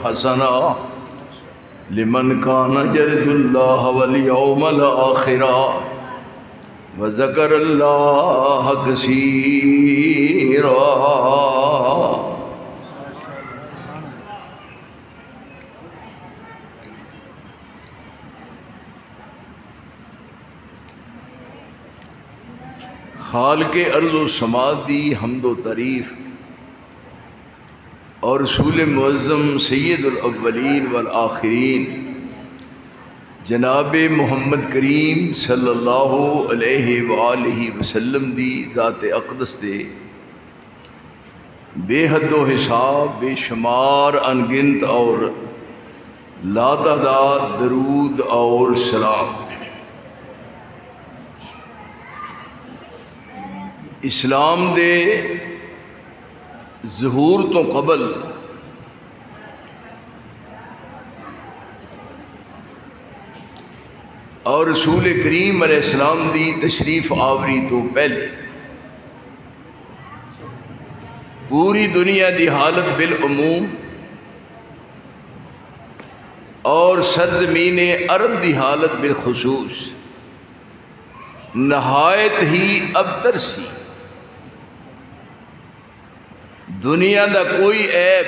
حسنا لمن كان يرجو الله واليوم الآخر وذكر الله كثيرا۔ خالق ارض و سما دی حمد و تعریف اور رسول معظم سید الاولین والآخرین جناب محمد کریم صلی اللہ علیہ وآلہ وسلم دی ذات اقدس دے بے حد و حساب بے شمار انگنت اور لاتعداد درود اور سلام۔ اسلام دے ظہور تو قبل اور رسول کریم علیہ السلام دی تشریف آوری تو پہلے پوری دنیا دی حالت بالعموم اور سرزمین عرب دی حالت بالخصوص نہایت ہی ابتر سی۔ دنیا دا کوئی عیب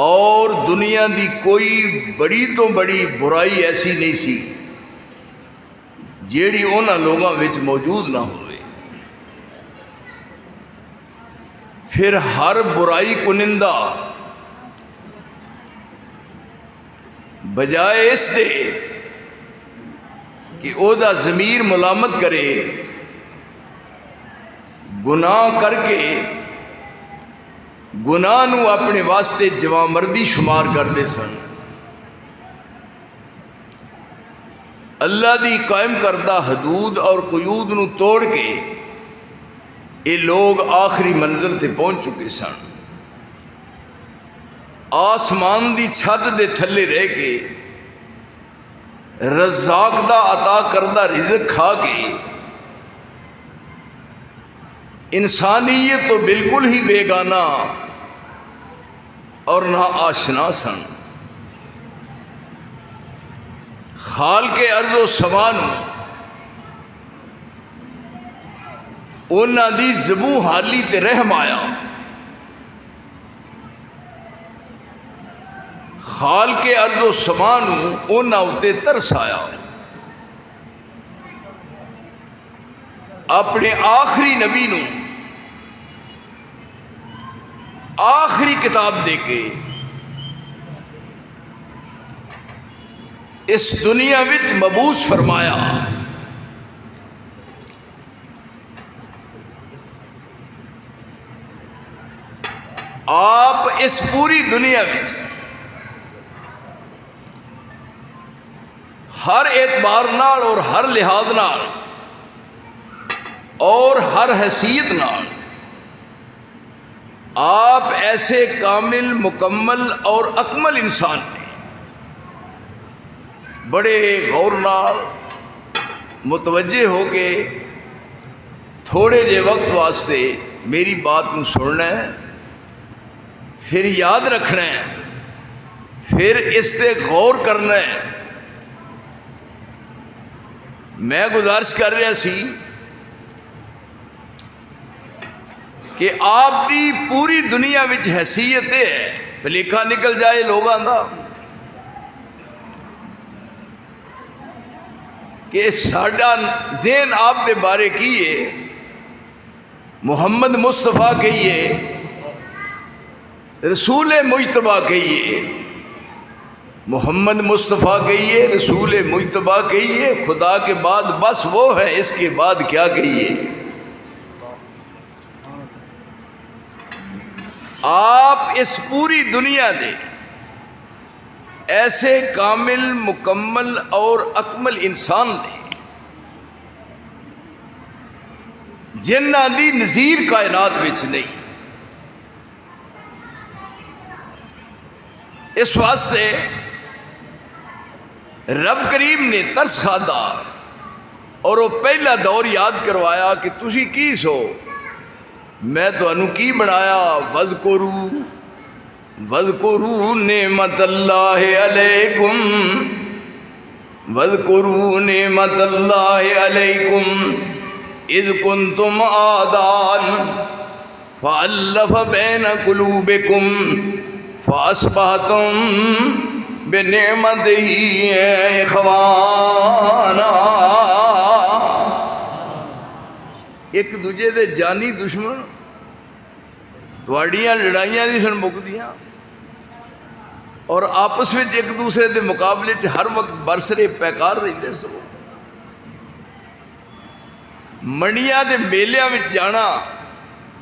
اور دنیا دی کوئی بڑی تو بڑی برائی ایسی نہیں سی جیڑی انہاں لوگاں وچ موجود نہ ہوئے۔ پھر ہر برائی کنندہ بجائے اس دے کہ او دا ضمیر ملامت کرے، گناہ کر کے گناہ نو اپنے واسطے جواں مردی شمار کرتے سن۔ اللہ دی قائم کردہ حدود اور قیود نو توڑ کے یہ لوگ آخری منزل تے پہنچ چکے سن۔ آسمان دی چھت دے تھلے رہ کے رزاق دا عطا کردہ رزق کھا کے انسانیت تو بالکل ہی بیگانہ اور نہ آشنا سن۔ خالق ارض و سما نو انہاں دی زبوں حالی تے رحم آیا۔ خالق ارض و سما نو انہاں اتے ترس آیا۔ اپنے آخری نبی نو آخری کتاب دے کے اس دنیا وچ مبعوث فرمایا۔ آپ اس پوری دنیا وچ ہر اعتبار نال اور ہر لحاظ نال اور ہر حیثیت نال آپ ایسے کامل مکمل اور اکمل انسان نے بڑے غور نال متوجہ ہو کے تھوڑے جے وقت واسطے میری بات کو سننا ہے، پھر یاد رکھنا ہے، پھر اس تے غور کرنا ہے۔ میں گزارش کر رہا سی کہ آپ دی پوری دنیا وچ حیثیت ہے، بھلیکھا نکل جائے لوگاں دا کہ ساڈا ذہن آپ دے بارے کیے محمد مصطفیٰ کہیے، رسول مجتبیٰ کہیے، محمد مصطفیٰ کہیے، رسول مجتبیٰ کہیے، خدا کے بعد بس وہ ہے، اس کے بعد کیا کہیے۔ آپ اس پوری دنیا دے ایسے کامل مکمل اور اکمل انسان نے جنہاں دی نظیر کائنات وچ نہیں۔ اس واسطے رب کریم نے ترس کھادا اور وہ پہلا دور یاد کروایا کہ تسی کی سو، میں تو انو کی بنایا، وذکروا وَاذْكُرُوا نِعْمَةَ اللَّهِ عَلَيْكُمْ وَاذْكُرُوا نِعْمَةَ اللَّهِ عَلَيْكُمْ اِذْ كُنْتُمْ أَعْدَاءً فَأَلَّفَ بَيْنَ قُلُوبِكُمْ فَأَصْبَحْتُمْ بِنِعْمَتِهِ إِخْوَانًا۔ ایک دوجے دے جانی دشمن تواڈیاں لڑائیاں دی سن مکدیاں اور آپس میں ایک دوسرے دے مقابلے چ ہر وقت برسرے پیکار رہندے سو۔ منڈیاں دے میلیاں وچ جانا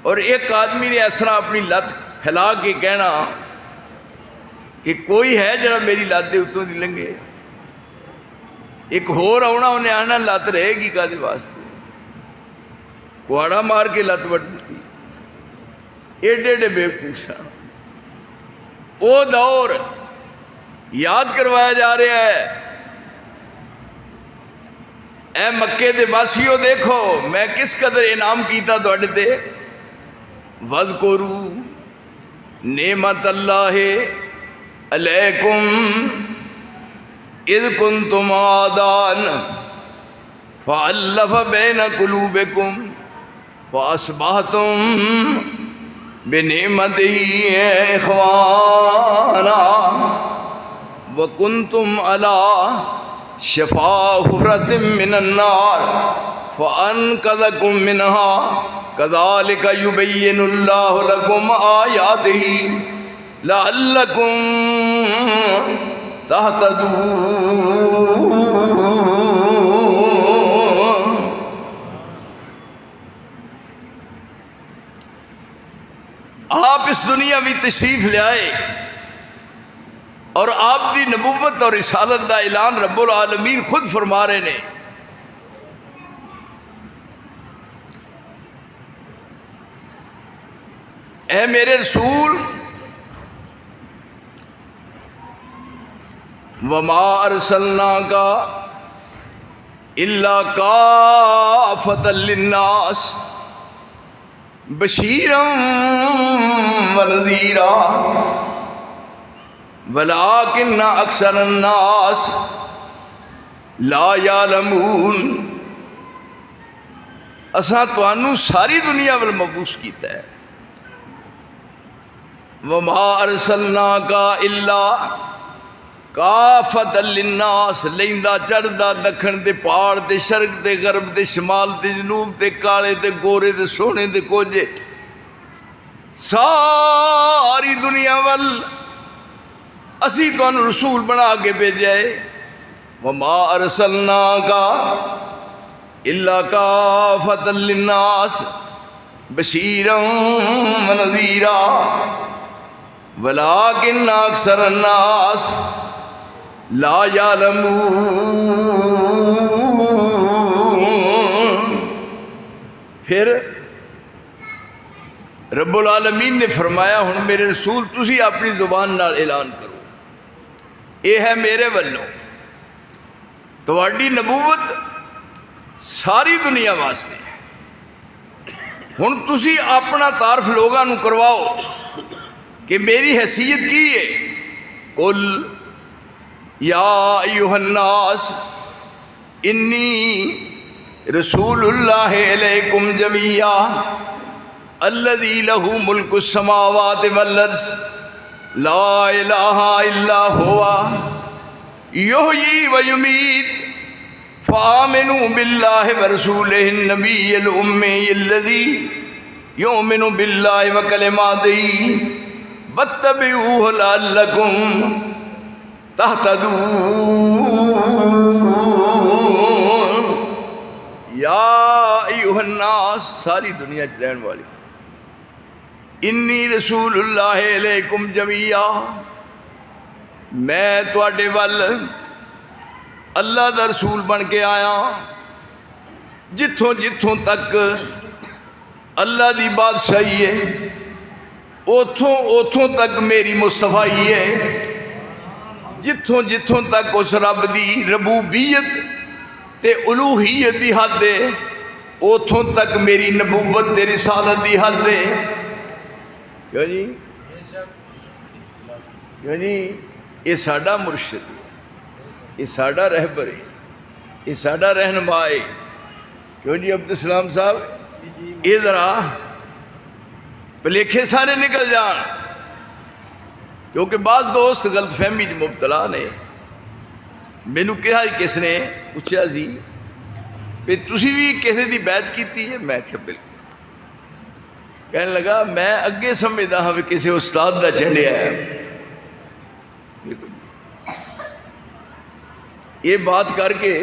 اور ایک آدمی نے اس طرح اپنی لت پھیلا کے کہنا کہ کوئی ہے جڑا میری لت دے اتوں دی لنگے، ایک ہور آنا انہیں آنا لت رہے گی کادے واسطے، کوڑا مار کے لت وٹ دی۔ ایڈے ایڈے بے پوچھا وہ دور یاد کروایا جا رہا ہے۔ اے مکے دے واسیو دیکھو میں کس قدر انعام کیتا تواڈے تے۔ وَاذْكُرُوا نِعْمَةَ اللَّهِ عَلَيْكُمْ اِذْ كُنْتُمْ أَعْدَاءً فَأَلَّفَ بَيْنَ قُلُوبِكُمْ فَأَصْبَحْتُمْ بِنِعْمَتِهِ إِخْوَانًا وَكُنْتُمْ عَلَى شَفَا حُفْرَةٍ مِّنَ النَّارِ فَأَنْقَذَكُم مِّنْهَا كَذَلِكَ يُبَيِّنُ اللَّهُ لَكُمْ آيَاتِهِ لَعَلَّكُمْ تَهْتَدُونَ۔ آپ اس دنیا بھی تشریف لے آئے اور آپ دی نبوت اور رسالت دا اعلان رب العالمین خود فرما رہے نے۔ اے میرے رسول وَمَا أَرْسَلْنَاكَ إِلَّا كَافَّةً لِلنَّاسِ بَشِيرًا وَنَذِيرًا وَلَكِنَّ أَكْثَرَ النَّاسِ لَا يَعْلَمُونَ۔ اساں تانوں ساری دنیا ول مبعوث کیتا ہے۔ وَمَا أَرْسَلْنَاكَ إِلَّا كَافَّةً لِلنَّاسِ، لیندا چڑھدا دکھن تے پہاڑ تے شرق تے غرب تے شمال تے جنوب تے کالے تے گورے تے سونے تے کوجے ساری دنیا ول اسی تانوں رسول بنا کے بھیجا ہے۔ وَمَا أَرْسَلْنَاكَ إِلَّا كَافَّةً لِلنَّاسِ بَشِيرًا وَنَذِيرًا وَلَكِنَّ أَكْثَرَ النَّاسِ لَا يَعْلَمُونَ۔ پھر رب العالمین نے فرمایا ہن میرے رسول تسی اپنی زبان نال اعلان کرو، یہ ہے میرے والوں تواڈی نبوت ساری دنیا واسطے ہے۔ ہن تسی اپنا تعارف لوگاں نوں کرواؤ کہ میری حیثیت کی ہے۔ قل یا ایھا الناس انی رسول اللہ علیکم جمیعا الذی لہ ملک السماوات والارض لا الہ الا ہوا یحیی ویمیت فآمنوا باللہ ورسولہ النبی الأمی الذی یؤمن باللہ وکلماتہ واتبعوہ لعلکم تہتدون۔ یا ایھا الناس، ساری دنیا چ رہن والی، انی رسول اللہ علیکم جمیعا، میں تواڈے ول اللہ دا رسول بن کے آیا، جتھوں جتھوں تک اللہ دی بادشاہی ہے اوتھوں اوتھوں تک میری مصطفائی ہے، جتھوں جتھوں تک اس رب دی ربوبیت تے الوہیت دی حد ہے اوتھوں تک میری نبوت تے رسالت دی حد ہے۔ کیا جی؟ کیوں جی یہ ساڈا مرشد ہے، یہ ساڈا رہبر ہے، یہ ساڈا رہنما ہے۔ کیوں جی عبدالسلام صاحب یہ ذرا بھلیکھے سارے نکل جان، کیونکہ بعض دوست غلط فہمی مبتلا نے۔ مینوں کہا کس نے پوچھا سی بھی تسی بھی کسی دی بیعت کیتی ہے؟ میں کہا بالکل۔ کہنے لگا میں اگے سمجھدا ہاں بھی کسی استاد دا چنڈیا ہے۔ یہ بات کر کے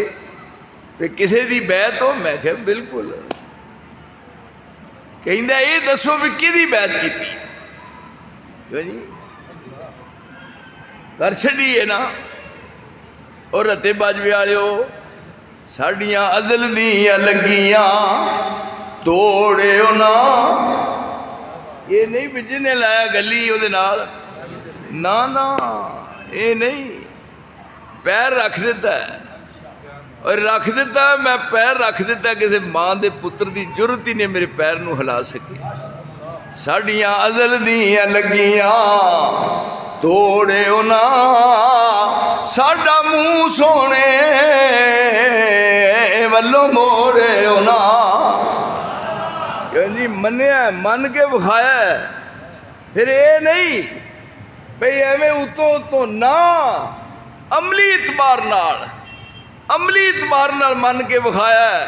کہ کسی دی بیعت ہو؟ میں کہا بالکل۔ کہندا یہ دسو بھی کدی بیعت کیتی؟ جی کر چھڈی ہے نا۔ اور رتے باجوے والےو ساڈیاں عدل دیاں لگیاں توڑیو نا۔ یہ نہیں بھی جنہیں لایا گلی وہ نال، نا یہ نہیں، پیر رکھ دیتا ہے اور رکھ دیتا ہے، میں پیر رکھ دیتا ہے، کسی ماں دے پتر دی جرت ہی نہیں میرے پیر نو ہلا سکے۔ ساڈیاں عدل دیاں لگیاں توڑیو نا، ساڈا منہ سونے ولو موڑیو نا۔ جی منیا من کے بخایا ہے، پھر یہ نہیں بھئی ایویں اتوں نہ، عملی اعتبار نال من کے بخایا ہے۔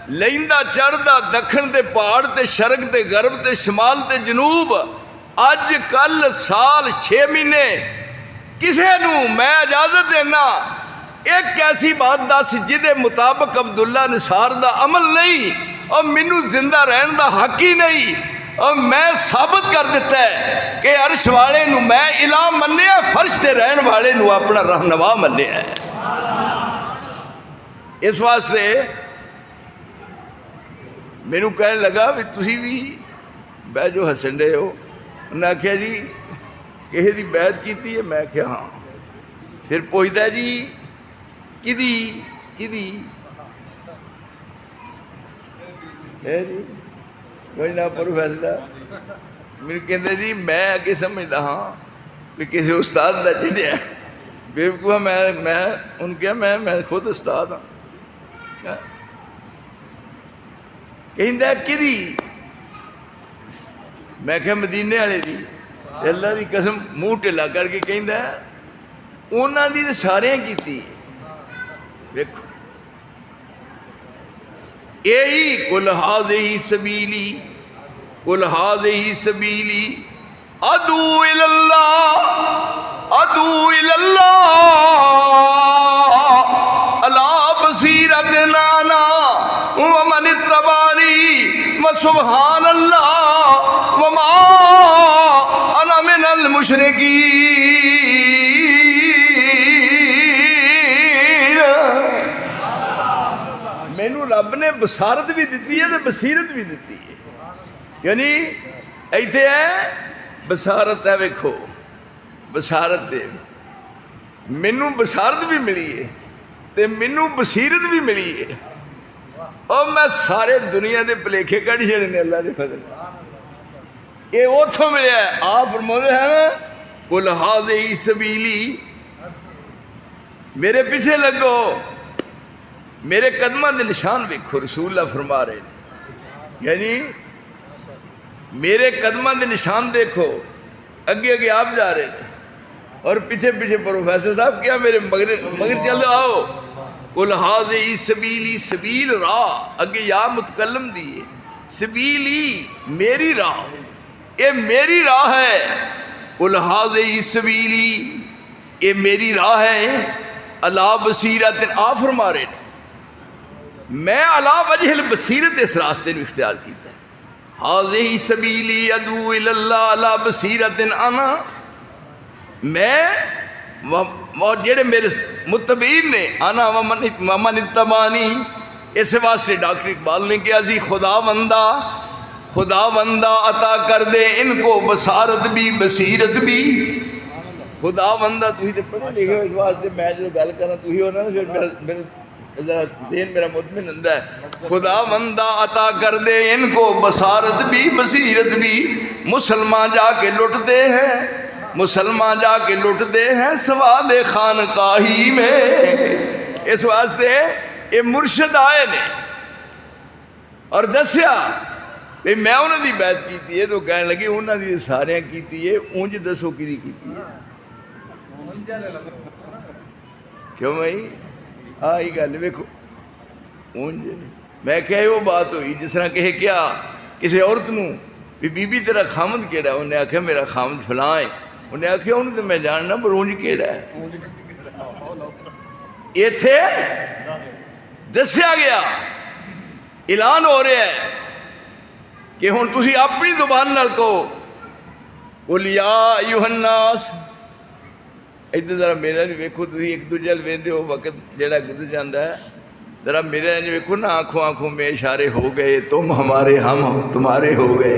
لیندا چڑھدا دکھن تے پہاڑ تے شرق تے غرب تے شمال تے جنوب، اج کل سال 6 مہینے کسے نو میں اجازت دینا ایک ایسی بات دس جدے مطابق عبداللہ نثار دا عمل نہیں اور مینوں زندہ رہن دا حق ہی نہیں، اور میں ثابت کر دیتا ہے کہ عرش والے نو میں الہ منیا، فرش تے رہن والے نو اپنا رہنما منیا ہے۔ اس واسطے مینوں کہنے لگا بھی تسی بھی بہ جو ہسن رہے ہو۔ انہیں آخیا جی کسی دی بیعت کیتی ہے؟ میں کہا ہاں۔ پھر پوچھتا ہے جی کدی جی کوئی نہ پروفیسر میرے کہتے جی میں اگے سمجھتا ہاں کہ کسی استاد دا چڑھیا ہے۔ بیوقوف میں ان کیا میں خود استاد ہاں۔ کہندا کدی؟ میں کہا مدینے والے دی۔ اللہ دی قسم منہ ٹھلا کر کے کہندا انہاں دی سارے کیتی۔ دیکھو یہی قل ھذہ سبیلی ادعو الی اللہ علی بصیرۃ انا ومن اتبعنی وسبحان اللہ وما انا من المشرکین۔ مینوں رب نے بصارت بھی دیتی ہے تو بصیرت بھی دیتی ہے، یعنی ایتھے ہے بصارت ہے، ویکھو بصارت دے مینوں بصارت بھی ملی ہے تے مینوں بصیرت بھی ملی ہے، اور میں سارے دنیا دے پلیکھے کڑھ چھڑے نے اللہ دے فضل۔ یہ اوتھوں ملیا ہے، آپ فرماتے ہیں نا قل ھذہ سبیلی، میرے پیچھے لگو، میرے قدمہ دے نشان ویکھو۔ رسول اللہ فرما رہے ہیں، یعنی میرے قدمہ دے نشان دیکھو، اگے آپ جا رہے ہیں اور پیچھے پروفیسر صاحب کیا میرے مگر چلو آؤ۔ قل ھذہ سبیلی، سبیل راہ، اگے یا متکلم دیئے، سبیلی میری راہ، یہ میری راہ ہے۔ قل ھذہ سبیلی، یہ میری راہ ہے، علی بصیرۃ، آپ فرما رہے ہیں میں علی وجہ البصیرت اس راستے نے اختیار کیتا ہے۔ ھذہ سبیلی ادعو الی اللہ علی بصیرۃ انا، میں اور جڑے میرے متبعین نے، انا ومن اتبعنی۔ اس واسطے ڈاکٹر اقبال نے کہا سی خدا بندہ عطا کر دے ان کو بصارت بھی بصیرت بھی۔ خدا بندہ تھی تو پڑھے لکھے ہو، اس واسطے میں جو گل کرنا تھی ہونا نا، پھر ذرا دین میرا مطمئن ہوندا ہے۔ خدا بندہ عطا کر دے ان کو بصارت بھی بصیرت بھی۔ مسلمان جا کے لٹتے ہیں مسلمان جا کے لٹتے ہیں سواد خانقاہی میں. اس واسطے یہ مرشد آئے نے اور دسیا کہ میں انہوں دی بیعت کیتی ہے تو کہنے لگے انہوں دی سارے کیتی ہے اونج دسو کی دی کیتی ہے. کیوں بھائی آئی گل ویکھو اونج میں کہے وہ بات ہوئی جس طرح کہے کیا کسی عورت نو بی بی تیرا خامد کیڑا ہے؟ انہیں آکھیا میرا خامد فلاں ہے. انہیں آکھیا انہوں تو میں جاننا پر اونج کیڑا ہے. یہ تھے دسیا گیا اعلان ہو رہا ہے کہ ہن تسی اپنی زبان نال کہو قل یا ایھا الناس. ادھر ذرا میرا بھی ویکھو تسی ایک دوجے نال ویندے ہو وقت جڑا گزر جاندا ہے ذرا میرے انج ویکھو نا آنکھوں آنکھوں میں اشارے ہو گئے تم ہمارے ہم تمہارے ہو گئے.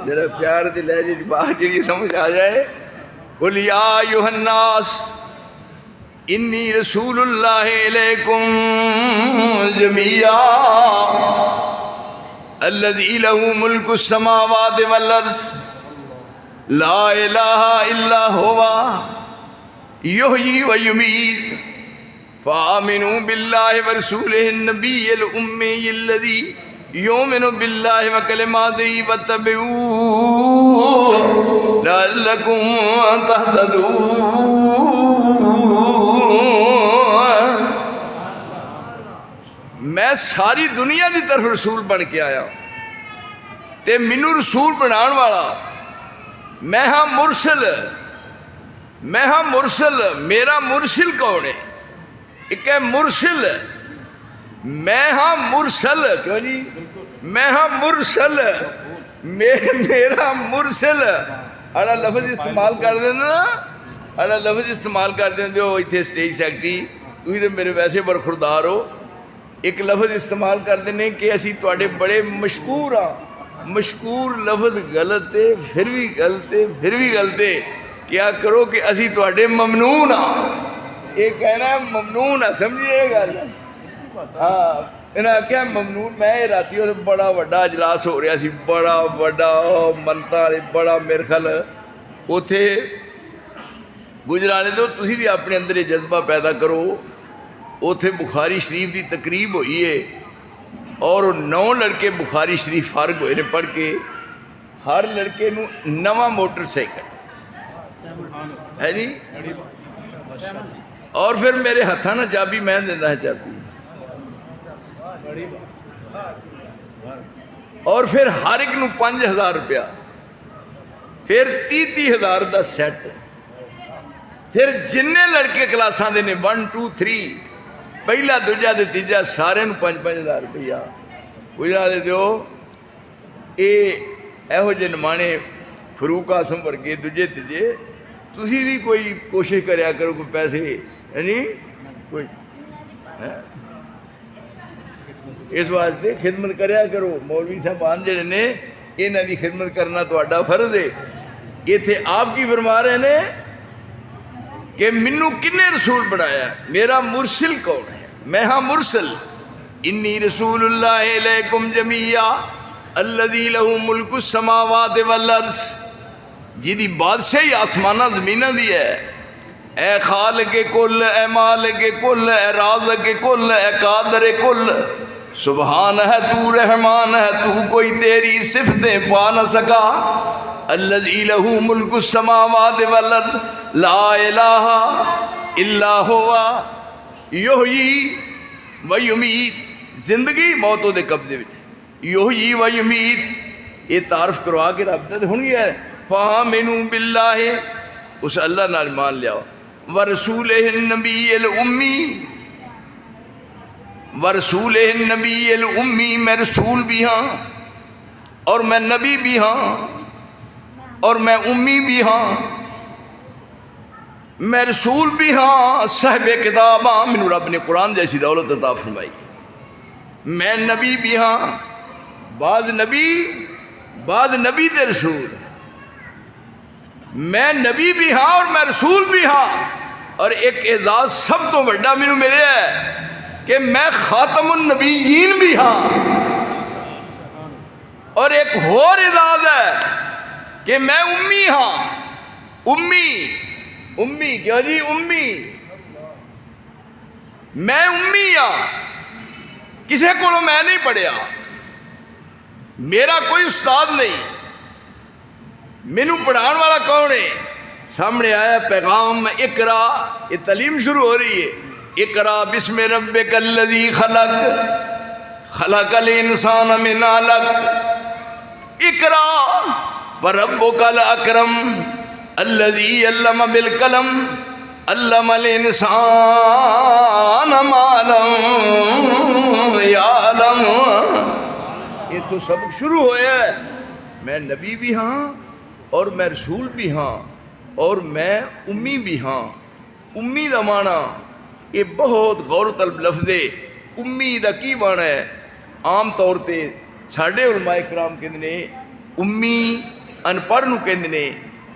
ذرا پیار دے لہجے دی بات جڑی سمجھ آ جائے. قل یا ایھا الناس انی رسول اللہ الیکم جمیعا الذی لہ ملک السماوات والارض لا الہ الا ہوا یحیی و یمیت فآمنوا باللہ ورسولہ النبی الأمی الذی یؤمن باللہ وکلماتہ واتبعوہ لعلکم تہتدون. میں ساری دنیا دی طرف رسول بن کے آیا تے مینوں رسول بنان والا میں ہاں مرسل. میں ہاں مرسل. میرا مرسل کون ہے؟ ایک ہے مرسل. میں ہاں مرسل. کیوں جی میں ہاں مرسل. میرا مرسل اڑا لفظ استعمال کر دینا نا اڑا لفظ استعمال کر دیندے ہو اتنے سٹیج سیکٹری تھی تو میرے ویسے برخوردار ہو. ایک لفظ استعمال کر دینے کہ اسی تواڈے بڑے مشکور ہاں. مشکور لفظ غلط ہے پھر بھی غلط ہے پھر بھی غلط ہے. کیا کرو کہ اسی تواڈے ممنون ہاں. یہ کہنا ہے ممنون ہے سمجھیے گل. ہاں انہیں کیا ممنون. میں راتی بڑا وڈا اجلاس ہو رہا سی بڑا وڈا منتا والے بڑا میرے خیال اوتھے گجرانے دو تسی بھی اپنے اندر یہ جذبہ پیدا کرو. اوتھے بخاری شریف دی تقریب ہوئی ہے اور 9 لڑکے بخاری شریف فارغ ہوئے نے پڑھ کے. ہر لڑکے نو نواں موٹر سائیکل ہے جی اور پھر میرے ہتھاں نہ چابی میں دینا ہے چابی اور پھر ہر ایک نو 5000 روپیہ پھر 30,000 دا سیٹ. پھر جننے لڑکے کلاساں دے نے 1 2 3 پہلا دوجا دے تیجا سارے نو 5,000 روپیہ گجرا دے دیو. ایہو جے نمانے فروق آسم ورگے دوجے تیجے تسی بھی کوئی کوشش کریا کرو کوئی پیسے یعنی کوئی اس واسطے خدمت کریا کرو. مولوی صاحبان جڑے نے انہاں دی خدمت کرنا تہاڈا فرض ہے. ایتھے آپ کی فرما رہے نے کہ منو کنے رسول بنایا. میرا مرسل کون ہے؟ میں ہاں مرسل. انی رسول اللہ علیکم جمیعا الذی لہ ملک السماوات والارض جیدی بادشاہی آسمانہ زمینہ دی ہے. اے خالق کل اے مالک کل اے رازق کل اے قادر کل سبحان ہے تو رحمان ہے تو کوئی تیری صفتیں پا نہ سکا. الذی لہ ملک السماوات والارض لا الہ الا ہوا یحیی و یمیت. زندگی موتوں دے قبضے وچ یحیی و یمیت. یہ تعارف کروا کے رب تے ہن ہے فآمنوا باللہ اس اللہ نال مان لیا ورسولہ النبی الامی ورسولہ النبی الامی. میں رسول بھی ہاں اور میں نبی بھی ہاں اور میں امی بھی ہاں. میں رسول بھی ہاں صاحب کتاب ہاں. مینوں رب نے قرآن جیسی دولت عطا فرمائی. میں نبی بھی ہاں بعض نبی دے رسول. میں نبی بھی ہاں اور میں رسول بھی ہاں. اور ایک اعزاز سب تو بڑا مینوں ملیا ہے کہ میں خاتم النبیین بھی ہاں. اور ایک اور اعزاز ہے کہ میں امی ہاں. امی کیا جی امی، میں امی ہاں، کسی کو میں نہیں پڑھیا، میرا کوئی استاد نہیں، مینوں پڑھان والا کون ہے؟ سامنے آیا پیغام اقرا، یہ تعلیم شروع ہو رہی ہے، اقرا بسم ربک الذی خلق، خلق الانسان من علق، اقرا وربک الاکرم الذی علم بالقلم علم الانسان ما لم یعلم۔ یہ تو سبق شروع ہوا ہے، میں نبی بھی ہاں اور میں رسول بھی ہاں اور میں امی بھی ہاں۔ امی دا معنی یہ بہت غور طلب لفظ ہے۔ امی دا کی معنی ہے؟ عام طور تے ساڈے علماء کرام کہندے نے امی ان پڑھ نو کہندے نے،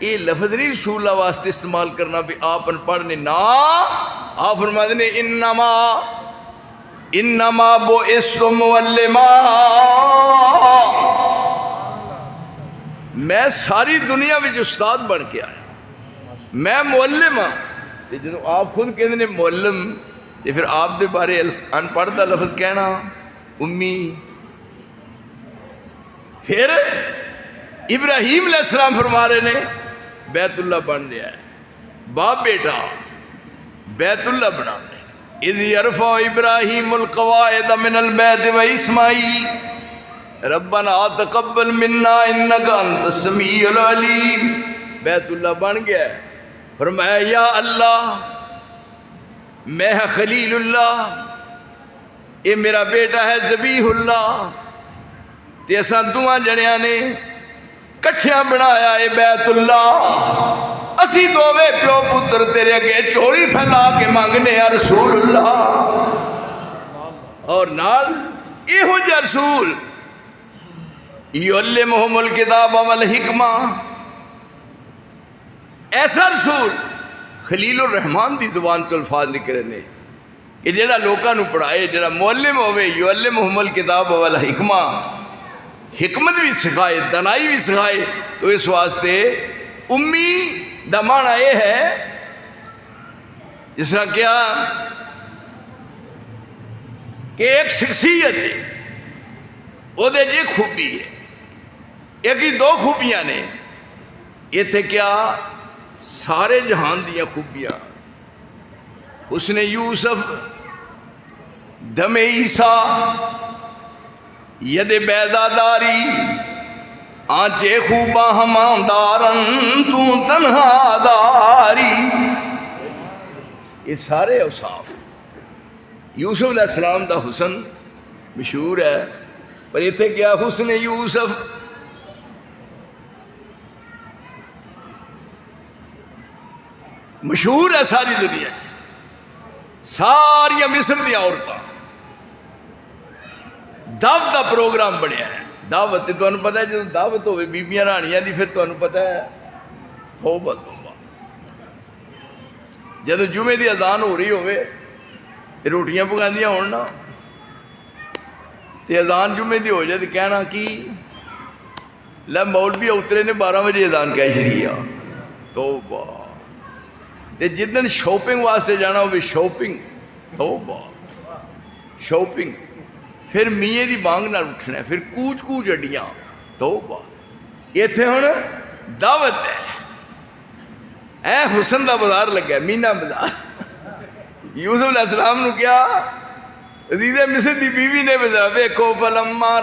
یہ لفظ نہیں رسول اللہ واسطے استعمال کرنا بھی آپ ان پڑھ نے، نا، آپ فرماتے نے انما بعثت معلما، میں ساری دنیا میں استاد بن کے آیا، میں معلم ہاں۔ جب آپ خود کہتے ہیں معلم، تو پھر آپ دے بارے ان پڑھ دا لفظ کہنا امی۔ پھر ابراہیم علیہ السلام فرما رہے نے بیت اللہ بن رہا ہے، باپ بیٹا بیت اللہ بنا رہے، اذ یرفع ابراہیم القواعد من البیت و اسماعیل ربنا تقبل منا انک انت السمیع العلیم۔ بیت اللہ بن گیا ہے، فرمایا یا اللہ میں خلیل اللہ، یہ میرا بیٹا ہے ذبیح اللہ، تے اساں دوواں جڑیاں نے کٹھیاں بنایا اے بیت اللہ، اسی دووے پیو پتر تیرے اگے چولی پھیلا کے مانگنے یا رسول اللہ، اور نال ایہو جا رسول یعلمہم الکتاب والحکمہ، ایسا رسول خلیل الرحمان دی زبان تو الفاظ نکلے نے کہ جڑا لوکاں نو پڑھائے، جڑا معلم ہوئے، یعلمہم الکتاب والحکمہ، حکمت بھی سکھائے، دانائی بھی سکھائے۔ تو اس واسطے امی دا معنی یہ ہے، جس طرح کیا کہ ایک شخصیت ہے، وہ دے جی خوبی ہے، ایک ہی دو خوبیاں نے، یہ تھے کیا سارے جہان دیا خوبیاں، حسن یوسف، دم عیسیٰ، ید بیضا داری، آنچے خوبا ہمان دارن تو تنہا داری، یہ سارے اوصاف یوسف علیہ السلام دا حسن مشہور ہے، پر یہ تھے کیا حسن یوسف، مشہور ہے ساری دنیا سے، ساری مصر دی عورتاں دعوت دا پروگرام بنیا ہے۔ دعوت تو انہوں پتہ ہے، جب دعوت ہوئے بیبیاں رانیاں دی، پھر تو انہوں پتہ ہے توبہ توبہ، جب جمعے دی اذان ہو رہی ہوئے روٹیاں پکاندیاں ہونا، تے اذان جمعے دی ہو جائے تو کہنا کی لے مولوی اترے نے 12 بجے اذان کہہ چھڑیا، توبہ۔ تے جدن شاپنگ واسطے جانا ہوئے شاپنگ، توبہ شاپنگ، پھر میے دی بانگ نہ اٹھنا ہے، پھر کوچ کوچ اڈیاں، توبہ۔ یہ تھے ہونا دعوت ہے، اے حسن دا بازار لگا ہے، مینا بازار۔ یوسف علیہ السلام نو کیا عزیز مصر دی بیوی نے بزا ویکھو فلما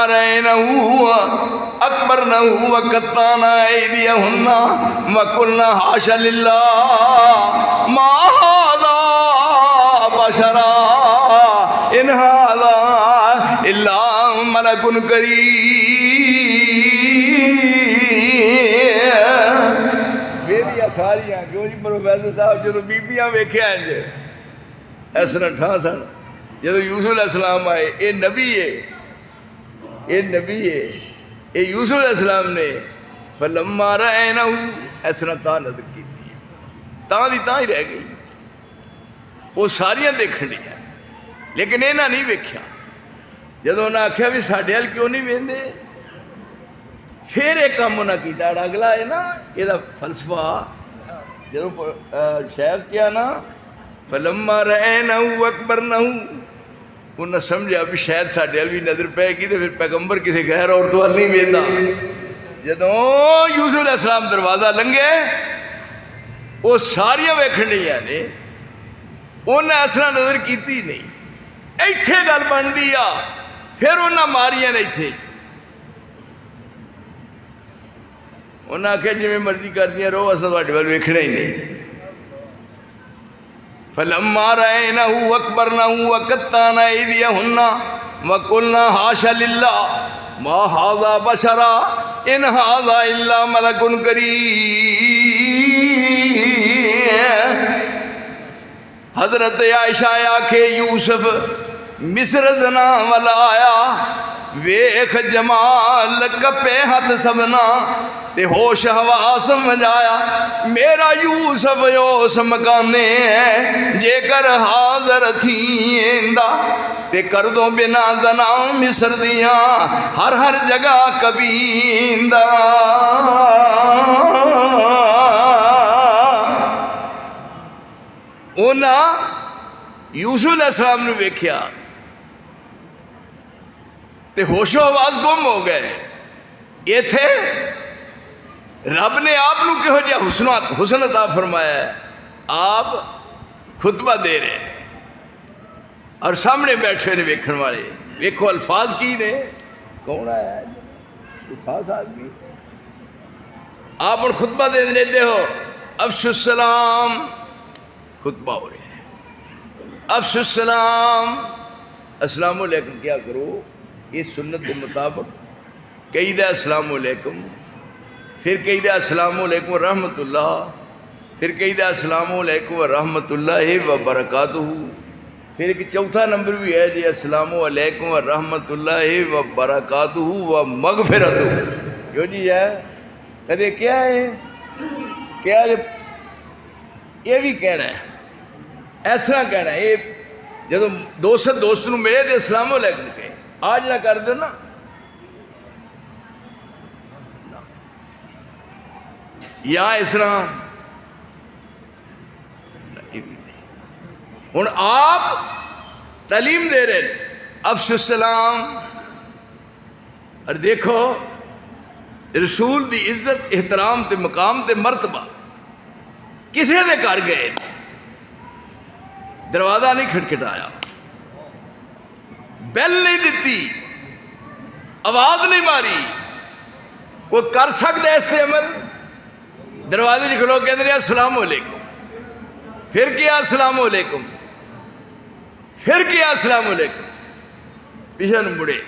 رأینہو اکبرنہو وقطعنا ایدیہن وقلنا حاشا للہ ما ھذا بشرا ان ھذا الا ملک کریم۔ میری ساریاں کیوں جی پروفیسر صاحب جدو بیبیاں ویکھے ہیں جی اس طرح ٹھا سن، جدو یوسف علیہ السلام آئے، اے نبی ہے، اے نبی ہے، اے یوسف علیہ السلام نے فلما رأینہو اس طرح تاں نظر کی تھی، تاں دی تاں ہی رہ گئی، وہ ساریاں دیکھن دیا، لیکن اینا نہیں ویکھیا۔ جدو انہاں آکھیا بھی ساڈے حال کیوں نہیں ویندے، پھر ایک کام انہیں کیتا اگلا ہے نا یہ فلسفہ جب شیخ کیا نا فلما رأینہو اکبرنہو انہیں سمجھا بھی شاید ساڈے ال بھی نظر پے گی تو پھر پیغمبر کسی غیر عورت وال نہیں ویندا جدوں یوسف علیہ السلام دروازہ لنگے وہ ساریاں ویکھنیاں نے انہیں اس طرح نظر کیتی نہیں ایتھے گل بنتی آ پھر انہیں ماریاں نے ایتھے انہیں آخیا جی میں مرضی کر دیا رہو اصل تھوڑے وال ویکھنا ہی نہیں فلما رأینہو اکبرنہو وقطعن ایدیہن وقلنا حاشا للہ ما ھذا بشرا ان ھذا الا ملک کریم حضرت عائشہ آکھے یوسف مصر زنا والا آیا ویخ جمال کپے ہاتھ سبنا تے ہوش حواس سمجھایا میرا یوسف اس مکانے ہے جے کر حاضر تھیندا تے کر دو بنا زنا مصر دیاں ہر جگہ کبیندا انہاں یوسف علیہ السلام نے ویکھیا تے ہوش و آواز گم ہو گئے یہ تھے رب نے آپ نو کہو جا حسن عطا فرمایا ہے آپ خطبہ دے رہے ہیں اور سامنے بیٹھے نے ویکھن والے ویکھو الفاظ کی نے کون آیا ہے کوئی خاص آدمی آپ ان خطبہ دے دیتے ہو افش السلام خطبہ ہو رہے ہیں افش السلام السلام علیکم کیا کرو یہ سنت کے مطابق کہیدہ السلام علیکم پھر کہیدہ السلام علیکم ورحمۃ اللہ پھر کہیدہ السلام علیکم ورحمۃ اللہ وبرکاتہ پھر ایک چوتھا نمبر بھی ہے جی السلام علیکم ورحمۃ اللہ وبرکاتہ ومغفرتہ جو جی ہے کہتے کیا ہے کیا ہے یہ بھی کہنا ہے اس طرح کہنا ہے یہ جب دوست نو ملے تو السلام علیکم کہیں آج نہ کر دو نا یا اس طرح ہوں آپ تعلیم دے رہے افش السلام اور دیکھو رسول دی عزت احترام تے مقام تے مرتبہ کسی دے کر گئے دروازہ نہیں کھٹکھٹایا بیل نہیں دیتی آواز نہیں ماری کوئی کر سکتا ہے اس سے عمل دروازے کھلو کہتے ہیں السلام علیکم پھر کیا السلام علیکم پھر کیا السلام علیکم پیچھے مڑے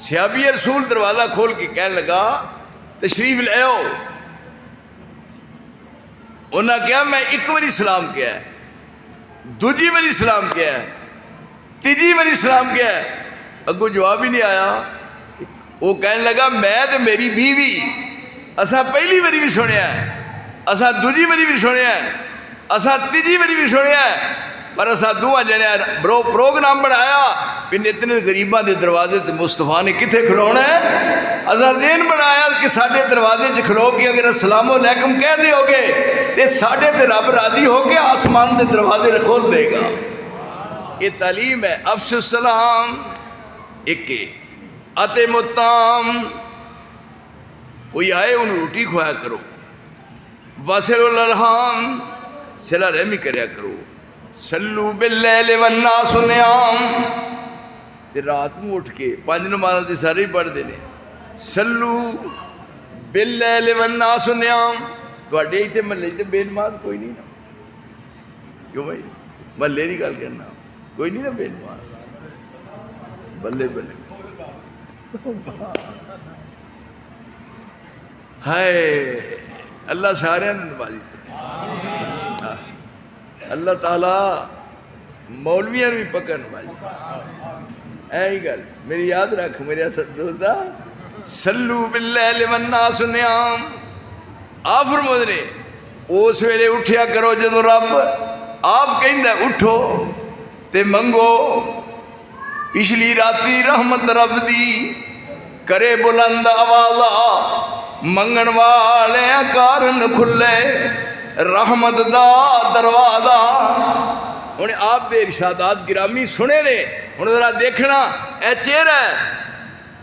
صحابی رسول دروازہ کھول کے کہنے لگا تشریف لے آؤ انہاں کیا میں ایک باری سلام کیا ہے دوجی باری سلام کیا ہے تیجی باری سلام کیا ہے اگو جواب ہی نہیں آیا وہ کہنے لگا میں تے میری بیوی اسا پہلی باری بھی سنیا ہے اسا دوجی باری بھی سنیا ہے اسا تیجی باری بھی سنیا ہے پر اسا دعا جنے پروگرام بنایا پھر اتنے غریباں دے دروازے تے مصطفیٰ نے کتھے کھلونا ہے اسا دین بنایا کہ ساڑھے دروازے چ کھلو کے اگر السلام علیکم کہہ دے ہوگے تے ساڑھے تے رب راضی ہو کے آسمان دے دروازے کھول دے گا یہ تعلیم ہے افش السلام ایک اتم الطعام کوئی آئے انہوں روٹی کھوایا کرو واصل الارحام صلہ رحمی کریا کرو صلو باللیل والناس نیام تے رات میں اٹھ کے 5 نمازاں تے سارے ہی پڑھ دینے صلو باللیل والناس نیام تواڈے ایتھے محلے تے بے نماز کوئی نہیں نا کیوں بھائی محلے دی گل کرنا کوئی نہیں نا بے نماز بلے بلے ہائے اللہ سارے نمازی اللہ تعالی مولویاں بھی پکا نمازی اے ہی گل میری یاد رکھ میرے دوستا صلو باللیل والناس نیام آپ فرمود نے اس ویلے اٹھیا کرو جدو رب آپ کہندہ اٹھو تے منگو پچھلی راتی رحمت رب دی کرے بلند آوازہ منگن والے کارن کھلے رحمت دا دروازہ. انہیں آپ دے ارشادات گرامی سنے نے. انہیں ذرا دیکھنا اے چہرہ ہے.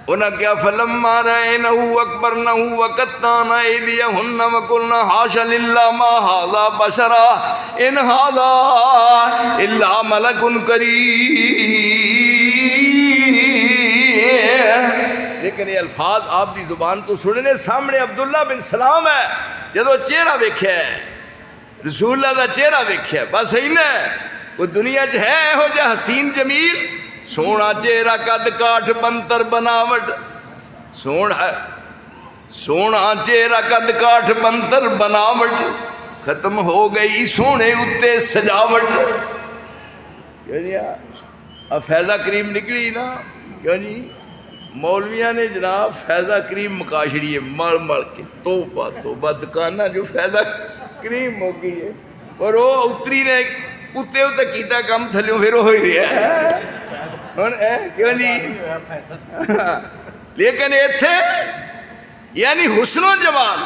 انہاں کیا فلما رأینہو اکبرنہو وقتانا ایدیہن وقلنا حاش للہ ما ھذا بشرا ان ھذا الا ملک کریم. لیکن یہ الفاظ آپ دی زبان تو سننے سامنے عبداللہ بن سلام ہے. جدو چہرہ ویکھیا ہے رسول اللہ دا چہرہ ویکھیا ہے بس ہی نہ وہ دنیا چ ہے ہو جا حسین جمیل سونا چہرہ قد کاٹھ بنتر بناوٹ. سونا چہرہ قد کاٹھ بنتر بناوٹ ختم ہو گئی سونے اتے سجاوٹ. اب فیضہ کریم نکلی نا کیوں جی مولویاں نے جناب فیضہ کریم مکاشڑی ہے مل مل کے توبہ توبہ دکانہ جو فیضہ کریم ہو گئی ہے اور وہ اتری نے اتے اتنے کیتا کام تھلیوں پھر ہو ہی رہا ہے کیوں نہیں. لیکن ایتھے یعنی حسن و جمال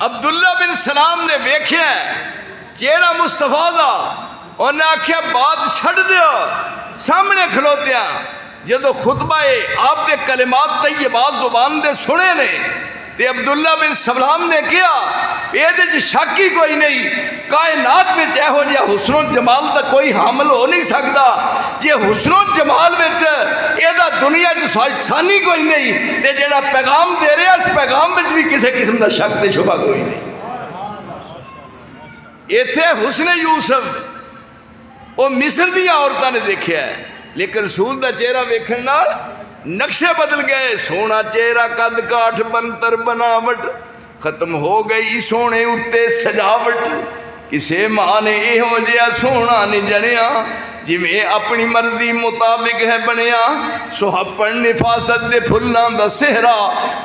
عبداللہ بن سلام نے ویکھیا چہرہ مصطفیٰ دا انہیں آکھیا بات چھڑ دیو سامنے کھلوتیا. جدو خطبہ آپ دے کلمات طیبات زبان دے سنے نے تے عبداللہ بن سلام نے کیا یہ شک ہی کوئی نہیں کائنات میں اے ہو جا حسن و جمال دا کوئی حامل ہو نہیں سکتا. یہ حسن و جمال وچ یہ دنیا سانی کوئی نہیں تے جڑا پیغام دے رہا اس پیغام وچ بھی کسی قسم دا شک تے شبہ کوئی نہیں. ایتھے حسن یوسف وہ مصر دیا عورتوں نے دیکھا ہے لیکن رسول دا چہرہ ویکھن نال نقشے بدل گئے. سونا چہرہ قد کاٹھ بنتر بناوٹ ختم ہو گئی سونے اتے سجاوٹ. کسے ماں نے یہ ہو جیا سونا نہیں جنیا جویں اپنی مرضی مطابق ہے بنیا. سہپن نفاست دے پھلاں دا سہرا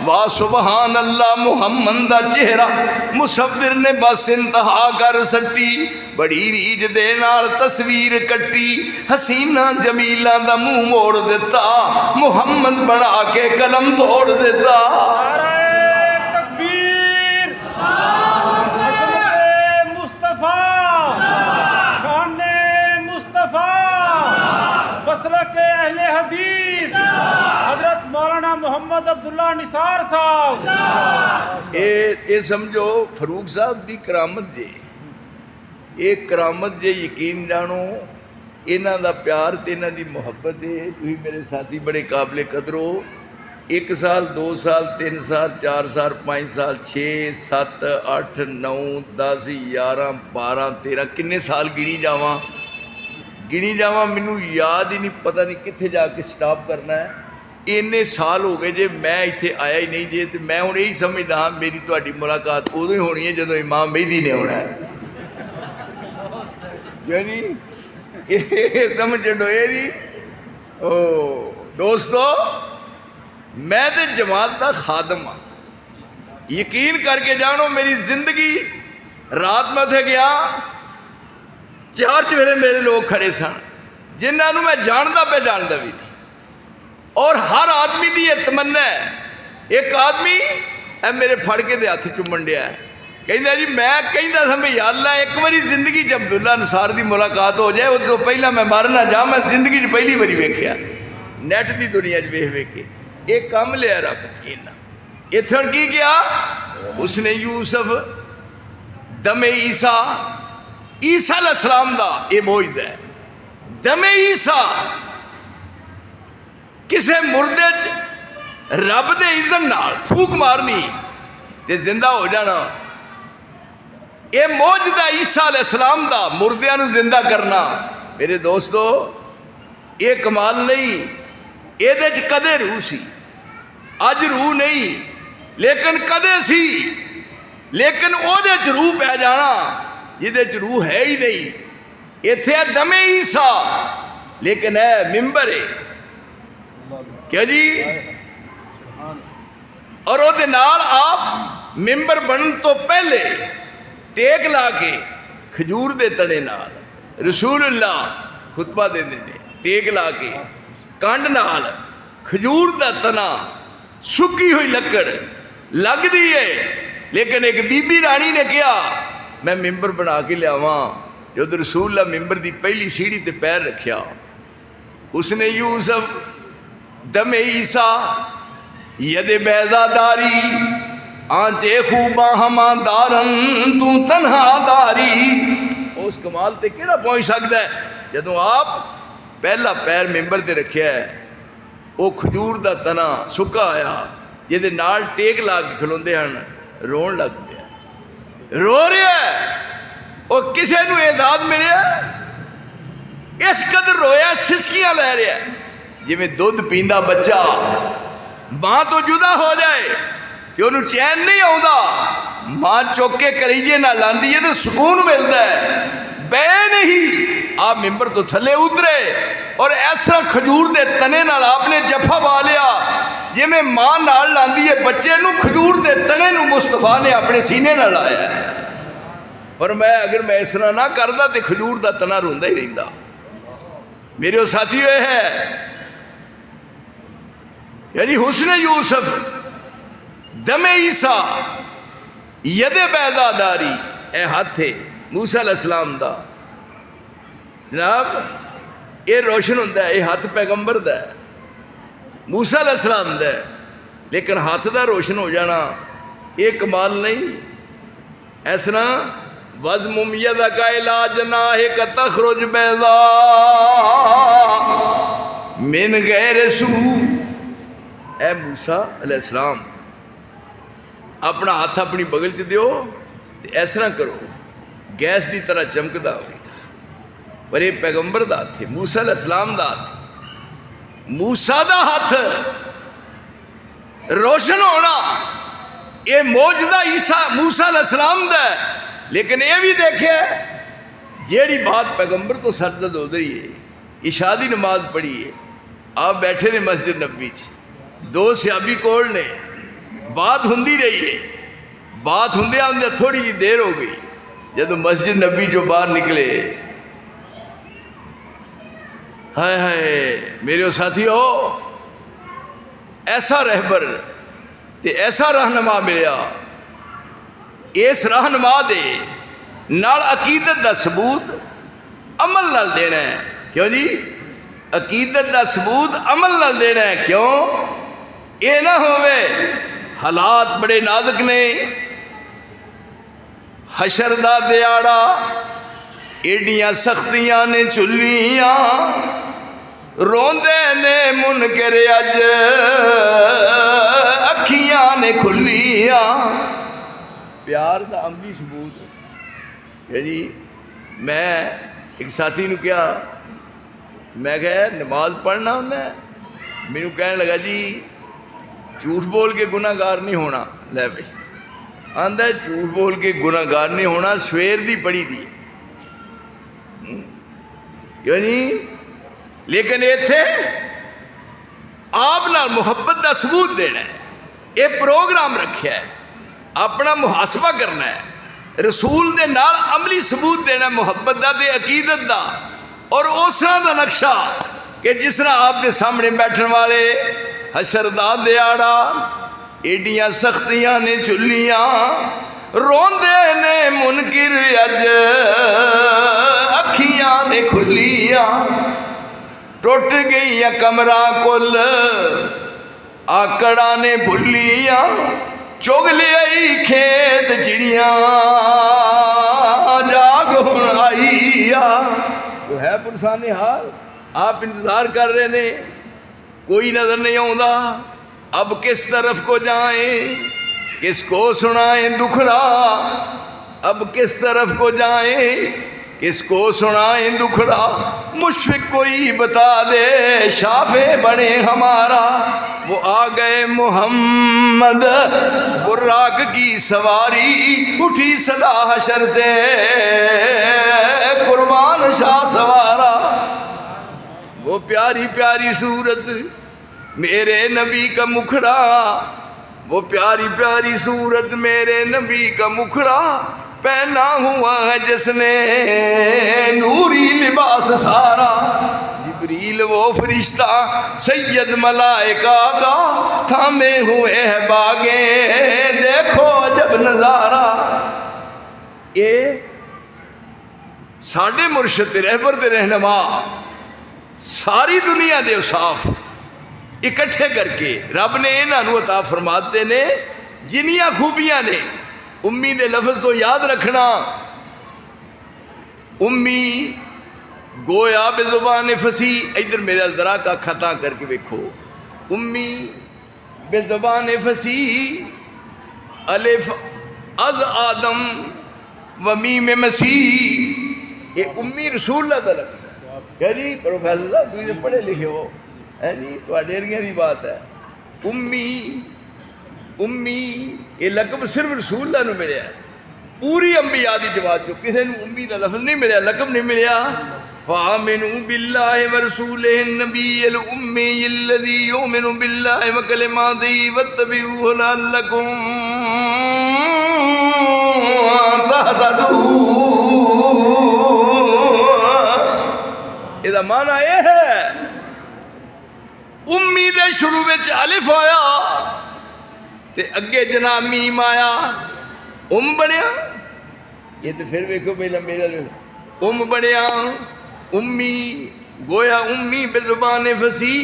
واہ سبحان اللہ محمد دا چہرہ. مصور نے بس انتہا کر سٹی بڑی ریج دے نال تصویر کٹی حسینہ جمیلہ دا منہ موڑ دیتا محمد بنا کے قلم توڑ دیتا. اہل حدیث حضرت مولانا محمد عبداللہ نثار صاحب اے سمجھو فاروق صاحب دی کرامت جے ایک کرامت جے یقین جانو انہاں دا پیار تے انہاں دی محبت ہے. تھی میرے ساتھی بڑے قابل قدر ہو. 1 سال 2 سال 3 سال 4 سال 5 سال 6 7 8 9 10 11 12 13 کنے سال گنی جاواں مینوں یاد ہی نہیں پتہ نہیں کتنے جا کے سٹاپ کرنا ہے. اینے سال ہو گئے جے میں ایتھے آیا ہی نہیں جے تے میں ہن یہی سمجھدا ہاں میری تہاڈی ملاقات ادوں ہی ہونی ہے جدوں امام مہدی نے ہونا ہے. یعنی یہ سمجھ ڈو جی دوستو میں تے جماعت دا خادم ہاں. یقین کر کے جانو میری زندگی رات میں اتھے گیا 4 چویرے میرے لوگ کھڑے سن جنہوں میں جاندا بھی نہیں اور ہر آدمی دی یہ تمنا ہے. ایک آدمی اے میرے پھڑ کے دے ہاتھ چومن ڈیا ہے کہندا جی میں کہندا تھا یا اللہ ایک باری زندگی چ عبداللہ نثار دی ملاقات ہو جائے اس تو پہلا میں مرنا جا. میں زندگی چ پہلی باری ویکھیا نیٹ دی دنیا چ ویکھ کے ایک کام لیا رب ایتھن کی کیا اس نے یوسف دم عیسیٰ عیسیٰ علیہ السلام دا یہ موجد ہے. دم عیسیٰ کسے مردے چ رب دے اذن نال پھوک مارنی تے زندہ ہو جانا. یہ موجد ہے عیسیٰ علیہ السلام دا مردیاں نو زندہ کرنا. میرے دوستو یہ کمال نہیں یہ دے چ کدے روح سی اج روح نہیں لیکن کدے سی لیکن او دے چ روح پہ جانا جدے چ روح ہے ہی نہیں. ایتھے دم عیسیٰ لیکن ہے ممبر ہے کیا جی اور او دے نال آپ ممبر بنن تو پہلے ٹیک لا کے کھجور دے تڑے نال رسول اللہ خطبہ دے دے ٹیک لا کے کانڈ نال کھجور دا تنا سکی ہوئی لکڑ لگ دی ہے، لیکن ایک بی بی رانی نے کیا میں ممبر بنا کے لیاواں، جب رسول اللہ ممبر دی پہلی سیڑھی تے پیر رکھیا، اس نے یوسف دم عیسیٰ ید بیضا داری آنچے خوباں ہماں دارن تو تنہا داری، اس کمال تے کیڑا پہنچ سکتا ہے جدوں آپ پہلا پیر ممبر تے رکھیا ہے، وہ کھجور دا تنا سکا آیا جہدے نال ٹیک لا کے کھلوندے ہن، رون لگ گیا، رو رہا ہے، اور کسے نو اعداد ملیا اس قدر رویا سسکیاں لے رہا ہے جی میں دودھ پیندا بچہ ماں تو جدا ہو جائے کہ انہوں چین نہیں آؤں، ماں چوک کے کلیجے نہ لاندی ہے تو سکون ملتا ہے، بے نہیں آپ ممبر تو تھلے اترے اور ایسا کھجور دے تنے نال آپ نے جفا پا لیا جی میں ماں نال لاندی ہے بچے نو، کھجور دے تنے نو مصطفیٰ نے اپنے سینے نال لایا ہے، اور میں اگر میں اس طرح نہ کردا تے کھجور دا تنا روندا ہی رہندا۔ میرے ساتھیو یہ ہے یعنی حسن یوسف دم عیسیٰ ید بیضا داری، اے ہاتھ تھے موسیٰ علیہ السلام دا، جناب یہ روشن ہوتا ہے، یہ ہاتھ پیغمبر دا ہے، موسیٰ علیہ السلام دا ہے، لیکن ہاتھ دا روشن ہو جانا یہ کمال نہیں، ایسا وَزْمُمْ يَدَكَ إِلَىٰ جَنَاحِكَ تَخْرُجْ بَيْضَاءَ مِنْ غَيْرِ سُوءٍ، اے موسیٰ علیہ السلام اپنا ہاتھ اپنی بغل چ دیو، ایسا نہ کرو گیس دی طرح چمکدا ہوئے گا، پر یہ پیغمبر دا ہاتھ ہے، موسیٰ علیہ السلام دا ہاتھ، موسیٰ دا ہاتھ روشن ہونا یہ موجزہ عیسیٰ موسیٰ علیہ السلام دا ہے، لیکن یہ بھی دیکھے جیڑی بات پیغمبر تو سرزد ہو رہی ہے، عشاء دی نماز پڑھی ہے، آپ بیٹھے نے مسجد نبی چ، دو صحابی کول نے، بات ہوندی رہی ہے، بات ہوندے آندے تھوڑی جی دیر ہو گئی، جب مسجد نبی جو باہر نکلے، ہائے ہائے میرے ساتھیو ایسا رہبر تے ایسا رہنما ملیا، اس رہنما دے نال عقیدت دا ثبوت عمل نال دینا ہے، کیوں جی عقیدت دا ثبوت عمل نال دینا ہے، کیوں یہ نہ ہوئے حالات بڑے نازک نے، حشر دا دیاڑا ایڈیاں سختیاں نے چلیاں، روندے نے منکر اج اکھیاں نے کھلیاں، پیار دا عملی ثبوت ہے جی۔ میں ایک ساتھی نو کیا، میں کہا نماز پڑھنا انہیں، مینو کہنے لگا جی جھوٹ بول کے گناہ گار نہیں ہونا، لے بھائی آندہ جھوٹ بول کے گناہ گار نہیں ہونا، سویر دی پڑھی دی کیوں نہیں، لیکن یہ تھے آپ نال محبت دا ثبوت دینا ہے، یہ پروگرام رکھیا ہے، اپنا محاسبہ کرنا ہے، رسول دے نال عملی ثبوت دینا محبت دا دے عقیدت دا، اور اس طرح دا نقشہ کہ جس طرح آپ دے سامنے بیٹھن والے حشر دا دیاڑا ایڈیاں سختیاں نے چلیاں، روندے نے منکر اج اکھیاں نے کھلیاں، ٹوٹ گئیاں کمرہ کل آکڑا نے بھلیاں، چگ لیائی کھیت چڑیاں جاگ ہن آئیا، وہ ہے پرسانی حال، آپ انتظار کر رہے نے، کوئی نظر نہیں آؤندا، اب کس طرف کو جائیں، کس کو سنائیں دکھڑا، اب کس طرف کو جائیں، کس کو سنائیں دکھڑا، مشفق کوئی بتا دے شافع بنے ہمارا، وہ آ گئے محمد براق کی سواری، اٹھی صدا حشر سے قربان شاہ سوارا، وہ پیاری پیاری صورت میرے نبی کا مکھڑا، وہ پیاری پیاری صورت میرے نبی کا مکھڑا، پہنا ہوا ہے جس نے نوری لباس سارا، جبریل وکیل وہ فرشتہ سید ملائکہ کا تھامے ہوئے ہے باغیں، دیکھو جب نظارہ۔ یہ ساڈے مرشد رہبر تے رہنما ساری دنیا دے اوصاف اکٹھے کر کے رب نے انہوں عطا فرماتے نے جنیاں خوبیاں نے۔ امی دے لفظ تو یاد رکھنا، امی گویا بے زبان فصیح، ادھر میرا ذرا کا خطا کر کے دیکھو، امی بے زبان فصیح، الف از آدم و میم مسیح، یہ امی رسول اللہ تعالیٰ کہہ جی پروفیسر صاحب تھی پڑھے لکھے ہو ہے جی تو ڈیریاں کی بات ہے۔ امی یہ لقب صرف رسول اللہ نے ملیا ہے، پوری انبیاء دی جماعت چو کسی نے امی دا لفظ نہیں ملیا، لقب نہیں ملیا۔ فَآمِنُوا بِاللَّهِ وَرَسُولِهِ النَّبِيِّ الْأُمِّيِّ الَّذِي يُؤْمِنُ بِاللَّهِ وَكَلِمَاتِهِ وَاتَّبِعُوهُ لَعَلَّكُمْ تَهْتَدُونَ۔ یہ معنی یہ ہے امی دے شروع وچ الف آیا تے اگے جناب میم آیا، بنیا۔ یہ تو پھر ویکھو پہلا میرا بنیا امی، گویا امی بے زبان فصیح،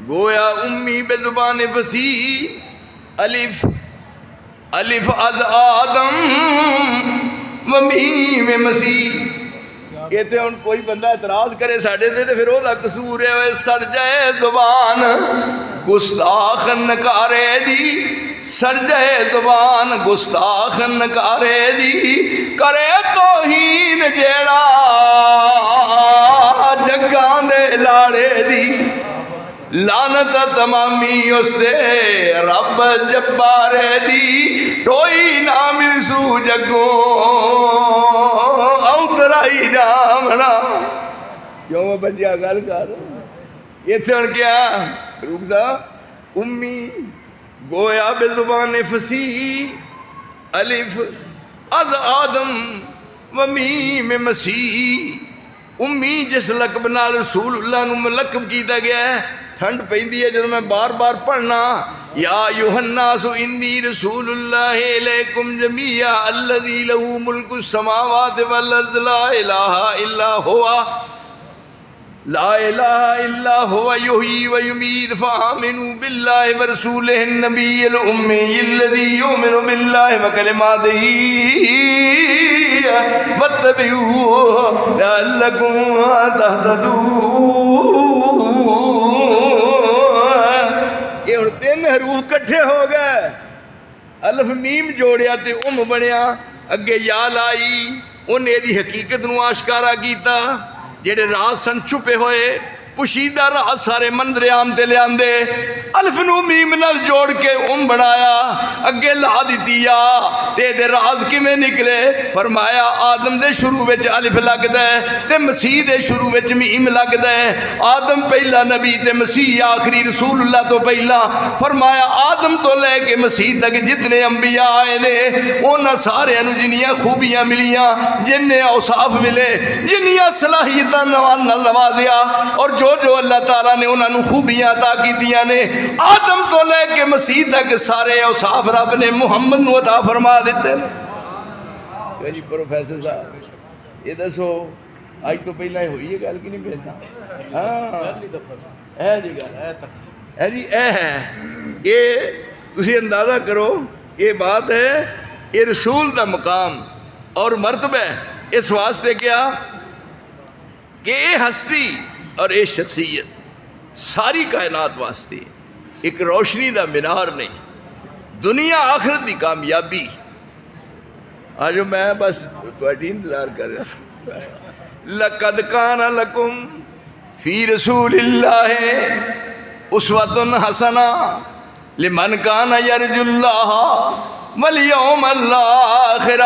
گویا امی بے زبان فصیح، الف الف از آدم و میم مسیح۔ یہ تو ہن کوئی بندہ اعتراض کرے ساڈے تے پھر وہ قصور ہے، سڑ جائے زبان گستاخ نکارے دی، سڑ جائے زبان گستاخ نکارے دی، کرے توہین جیڑا جگاں دے لاڑے دی، لعنت تمامی اس دے رب جبارے دی، ٹوئی نہ ملسو جگوں اوترائی جامنا۔ کیوں میں بچیا گل کر یہ تھے ان کیا روک سا امی گویا بے زبان فصیح، الف از آدم و میم مسیح۔ امی جس لقب نال رسول اللہ نو لقب کیتا گیا ہے، ٹھنڈ پیندی ہے جب میں بار بار پڑھنا، یا ایھا الناس انی رسول اللہ الیکم جمیعا الذی لہ ملک السماوات والارض لا الہ الا ہوا، لا الہ الا هو یحیی و یمیت، فآمنوا باللہ ورسولہ النبی الأمی الذی یؤمن باللہ وکلماتہ واتبعوہ لعلکم تہتدون۔ یہ ہن تین حروف کٹھے ہو گئے، الف میم جوڑیا تے بنیا، اگے یا لائی، انہیں دی حقیقت نو آشکارا کیتا، جڑے راز سن چھپے ہوئے پوشیدہ راز سارے منظر عام تے لے آندے، الف نو میم نال جوڑ کے بنایا، اگے لا دیتی یا تے دے راز کیویں نکلے، فرمایا آدم دے شروع وچ الف لگدا ہے تے مسیح دے شروع وچ میم لگدا ہے، آدم پہلا نبی تے مسیح آخری رسول اللہ تو پہلا، فرمایا آدم تو لے کے مسیح تک جتنے انبیاء آئے نے انہاں سارے نوں جنیاں خوبیاں ملیاں، جننے اوصاف ملے، جنیاں صلاحیتاں نوازیا، اور جو اللہ تعالیٰ نے انہوں نے خوبیاں عطا کی دیا نے، آدم تو لے کے مسیح تک سارے اوصاف رب نے محمد نو عطا فرما دیتے ہیں۔ جی پروفیسر صاحب یہ دسو آج تو پہلے ہوئی ہے گل کی نہیں پہنا؟ ہاں ہے جی گل ہے جی اے ہے، یہ تسی اندازہ کرو، یہ بات ہے، یہ رسول دا مقام اور مرتبہ اس واسطے کیا کہ یہ ہستی اور یہ شخصیت ساری کائنات واسطے ایک روشنی دا مینار نہیں، دنیا آخرت دی کامیابی۔ آج میں بس تھوڑی انتظار کر رہا تھا۔ لَقَدْ كَانَ لَكُمْ فِي رَسُولِ اللَّهِ أُسْوَةٌ حَسَنَةٌ لِمَنْ كَانَ يَرْجُو اللَّهَ وَالْيَوْمَ الْآخِرَ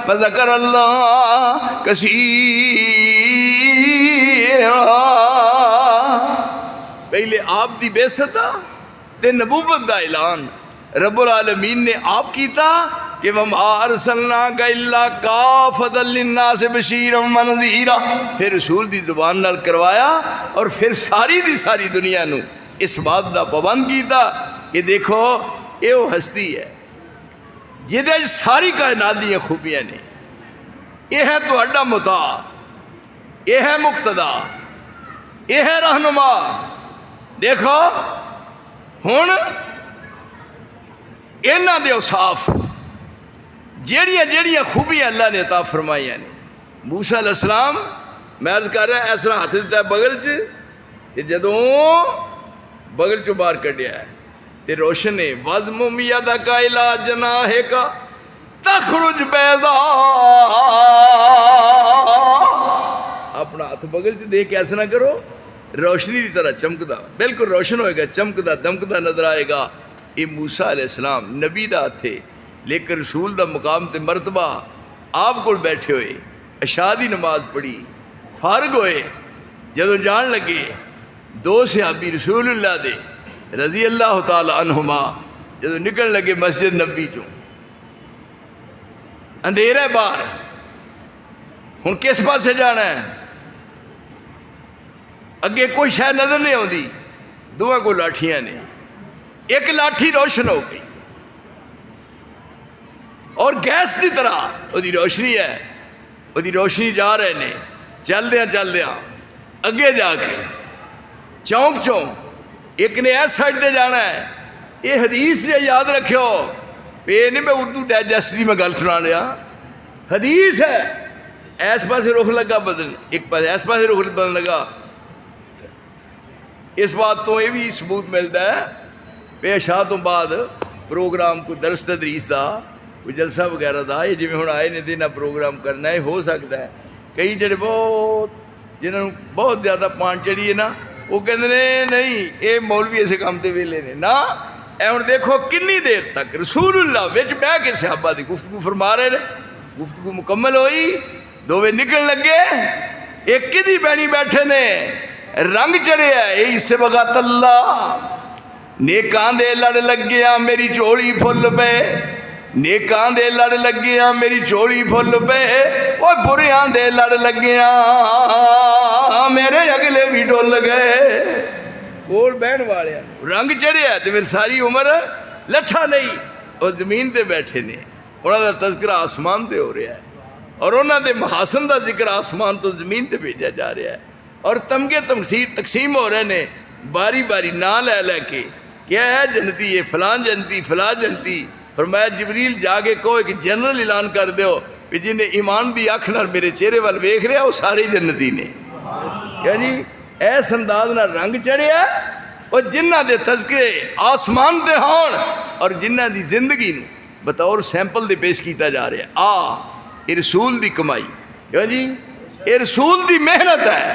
وَذَكَرَ اللَّهَ كَثِيرًا۔ پہلے آپ دی بعثت تے نبوت دا اعلان رب العالمین نے آپ کیتا کہ وَمَا أَرْسَلْنَاكَ إِلَّا كَافَةً لِلنَّاسِ بَشِيرًا وَنَذِيرًا، پھر رسول دی زبان نال کروایا اور پھر ساری دی ساری دنیا نو اس بات دا پابند کیتا کہ دیکھو یہ وہ ہستی ہے جہدے ساری کائنات دی خوبیاں نے، یہ ہے تہاڈا مطاع، یہ ہے مقتدا، یہ ہے رہنما۔ دیکھو ہن انہاں دے اوصاف جیڑیاں خوبیاں اللہ نے عطا فرمائیاں نے۔ موسیٰ علیہ السلام میں عرض کر رہا ہے اس طرح ہاتھ دیتا ہے بغل چ کہ جدوں بغل چوں باہر کڈیا ہے تے روشن ہے وَضْمُمْ يَدَكَ إِلَىٰ جَنَاحِكَ تَخْرُجْ بَيْضَاءَ، اپنا ہاتھ بغل چ دے کے ایسا نہ کرو، روشنی کی طرح چمکدا، بالکل روشن ہوئے گا، چمکدا دمکدا نظر آئے گا۔ یہ موسیٰ علیہ السلام نبی دا ہاتھ ہے لیکن رسول دا مقام تے مرتبہ آپ کو بیٹھے ہوئے عشاء دی نماز پڑھی فارغ ہوئے جدوں جان لگے دو صحابی رسول اللہ دے رضی اللہ تعالی عنہما جدوں نکل لگے مسجد نبی چوں، اندھیرا باہر، ہن کس پاسے جانا ہے؟ اگے کوئی شے نظر نہیں آتی، دونوں کو لاٹھیاں نے، ایک لاٹھی روشن ہو گئی اور گیس کی طرح وہ روشنی ہے، وہ روشنی جا رہے نے چلدیا اگے جا کے چونک چونک ایک نے اس سائڈ تے جانا ہے۔ یہ حدیث سے یاد رکھو، یہ نہیں میں اردو ڈائجسٹ میں گل سنا رہا، حدیث ہے۔ ایس پاسے رخ لگا بدل، ایک پاس ایس پاسے رخ بدل لگا۔ اس بات تو یہ بھی ثبوت ملتا ہے کہ عشاء تو بعد پروگرام کو درس تدریس دا کوئی جلسہ وغیرہ دا، یہ جی ہوں آئے نے دینا پروگرام کرنا ہے، ہو سکتا ہے کئی جڑے جنہوں بہت زیادہ پان چڑھی ہے نا وہ کہتے ہیں نہیں یہ مولوی ایسے کام تے ویلے نے نا۔ ہوں دیکھو کنی دیر تک رسول اللہ وچ بہ کے صحابہ دی گفتگو فرما رہے ہیں، گفتگو مکمل ہوئی، دووے نکل لگے، ایک کدی بینی بیٹھے نے رنگ چڑھے ہے اس وقت اللہ نیکاں دے لڑ لگیا میری چولی پھل پے، نیکاں دے لڑ لگیا میری چولی پھل پے، وہ بریاں دے لڑ لگیا میرے اگلے بھی ڈول گئے۔ کول بہن والے رنگ چڑھیا تے پھر ساری عمر لٹھا نہیں، وہ زمین تے بیٹھے نے، انہوں دا تذکرہ آسمان تے ہو رہا ہے اور انہوں دے محاسن دا ذکر آسمان تو زمین تے بھیجا جا رہا ہے اور تمغے تقسیم ہو رہے نے باری باری نا لے لے کے، کیا ہے جنتی یہ فلان جنتی فلاں جنتی۔ فرمایا جبریل جا کے کہو ایک جنرل اعلان کر دیو کہ جنہیں ایمان دی اکھ نال میرے چہرے وال ویکھ رہا وہ سارے جنتی نے۔ یعنی ایس انداز نال رنگ چڑھیا اور جنہ دے تذکرے آسمان تے ہون اور جنہ دی زندگی نو بطور سیمپل دے پیش کیتا جا رہا۔ یہ رسول دی کمائی، یعنی یہ رسول دی محنت ہے،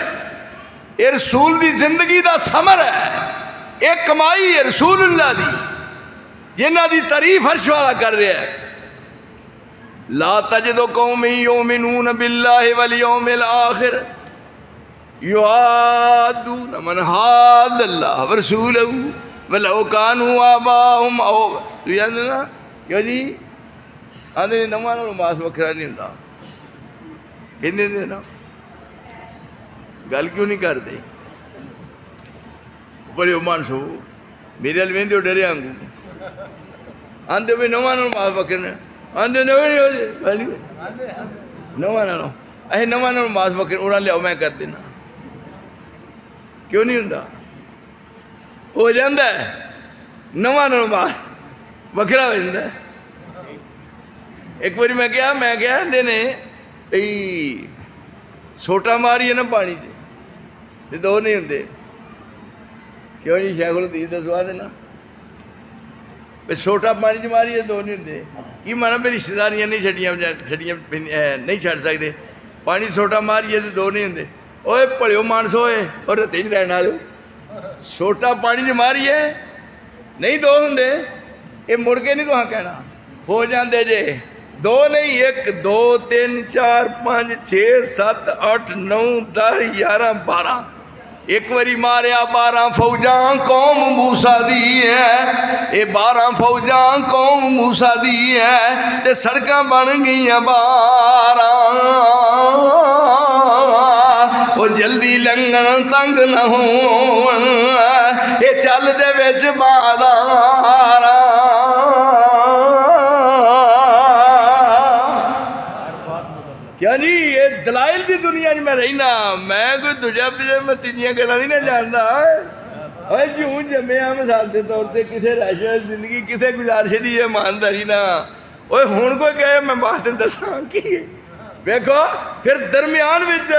یہ رسول دی زندگی دا ثمر ہے، ایک کمائی ہے رسول اللہ دی جنہ دی تعریف عرش والا کر رہا ہے۔ لا تجد قوم یؤمنون باللہ والیوم الآخر یوادون من حاد اللہ ورسولہ ولو کانوا آباءہم او، تو یاد ہے نا کیوں جی آدھے نواں نماز وکھرا نہیں ہوتا، کہندے نے نا گل کیوں نہیں کرتے؟ بڑے عمان سو میرے الویندے ہو ڈرے آنگو آندھے بھی نواں نماز وکھرنا، آندھے نواں نہیں نواں نہ اے نواں نماز وکھر انہاں لے میں کر دینا، کیوں نہیں ہوندا؟ ہو جاندا ہے نواں نماز وکھرا ہو جاندا ہے۔ ایک باری میں کیا دینے سوٹا ماری ہے نا پانی سے دو نہیں ہوندے، کیوں جی شیخ الحدیث دا سوال ہے نا، سوٹا پانی چ ماری ہے دو نہیں ہوندے، کی مانا بھی رشتے داریاں نہیں چھڑیاں نہیں چھڑ سکتے، پانی سوٹا ماری ہے دو نہیں ہوندے۔ اوے پڑھیو مانسو ہوئے اور رتے چ رہنا دو، سوٹا پانی چ ماری ہے نہیں دو ہوندے، یہ مڑ کے نہیں تو کہنا ہو جاندے جے دو نہیں، ایک دو تین چار پانچ چھ سات اٹھ نو 10 11 12، ایک واری ماریا 12 فوجاں قوم موسیٰ دی ہے، یہ 12 فوجاں قوم موسیٰ دی ہے، تے سڑکاں بن گئیاں 12، وہ جلدی لنگن تنگ نہ ہون، یہ چل دے وچ بازار۔ کیا جی یہ دلائل دی دنیا میں رہنا، میں کوئی دجا پیچھے میں تیجیاں گلا نہیں نہ جانتا، اوہ جوں جمعہ مثال دے طور تے کسے رہشہ زندگی کسے گزارش دی ہے مانداری نہ، اوہ ہون کوئی کہے میں باتیں دساں کی دیکھو پھر درمیان وچ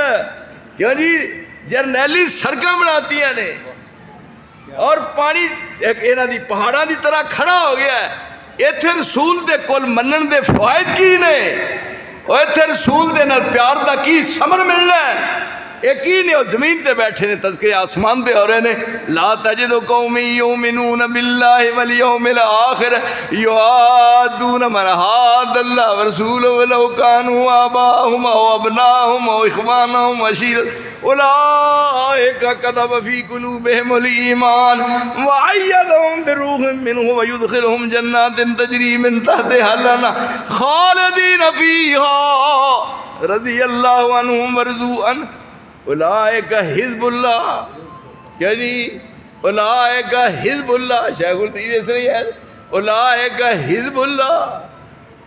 کیوں جی جرنیلی سڑکاں بناتی ہیں نے اور پانی ایک اینا دی پہاڑاں دی طرح کھڑا ہو گیا ہے، ایتھے رسول دے کل منن دے فوائد کی نے، اور ایتھے رسول دے نال پیار دا کی سمر ملنا ہے، ایک ہی نے زمین تے بیٹھے نے تذکرے آسمان دے ہو رہے نے، لا تجد قومی یؤمنون باللہ والیوم الآخر یوادون من حاد اللہ ورسولہ ولو کانوا آباءہم او ابناءہم او اخوانہم وعشیرتہم اولئک کتب فی قلوبہم الایمان وعیدہم بروح منہ ویدخلہم جنات تجری من تحتہا الانہار خالدین فیہا رضی اللہ عنہم ورضوا عنہ اولئک حزب اللہ، کیا جی اولئک حزب اللہ، شیخ الحدیث اس رہی ہے اولئک حزب اللہ،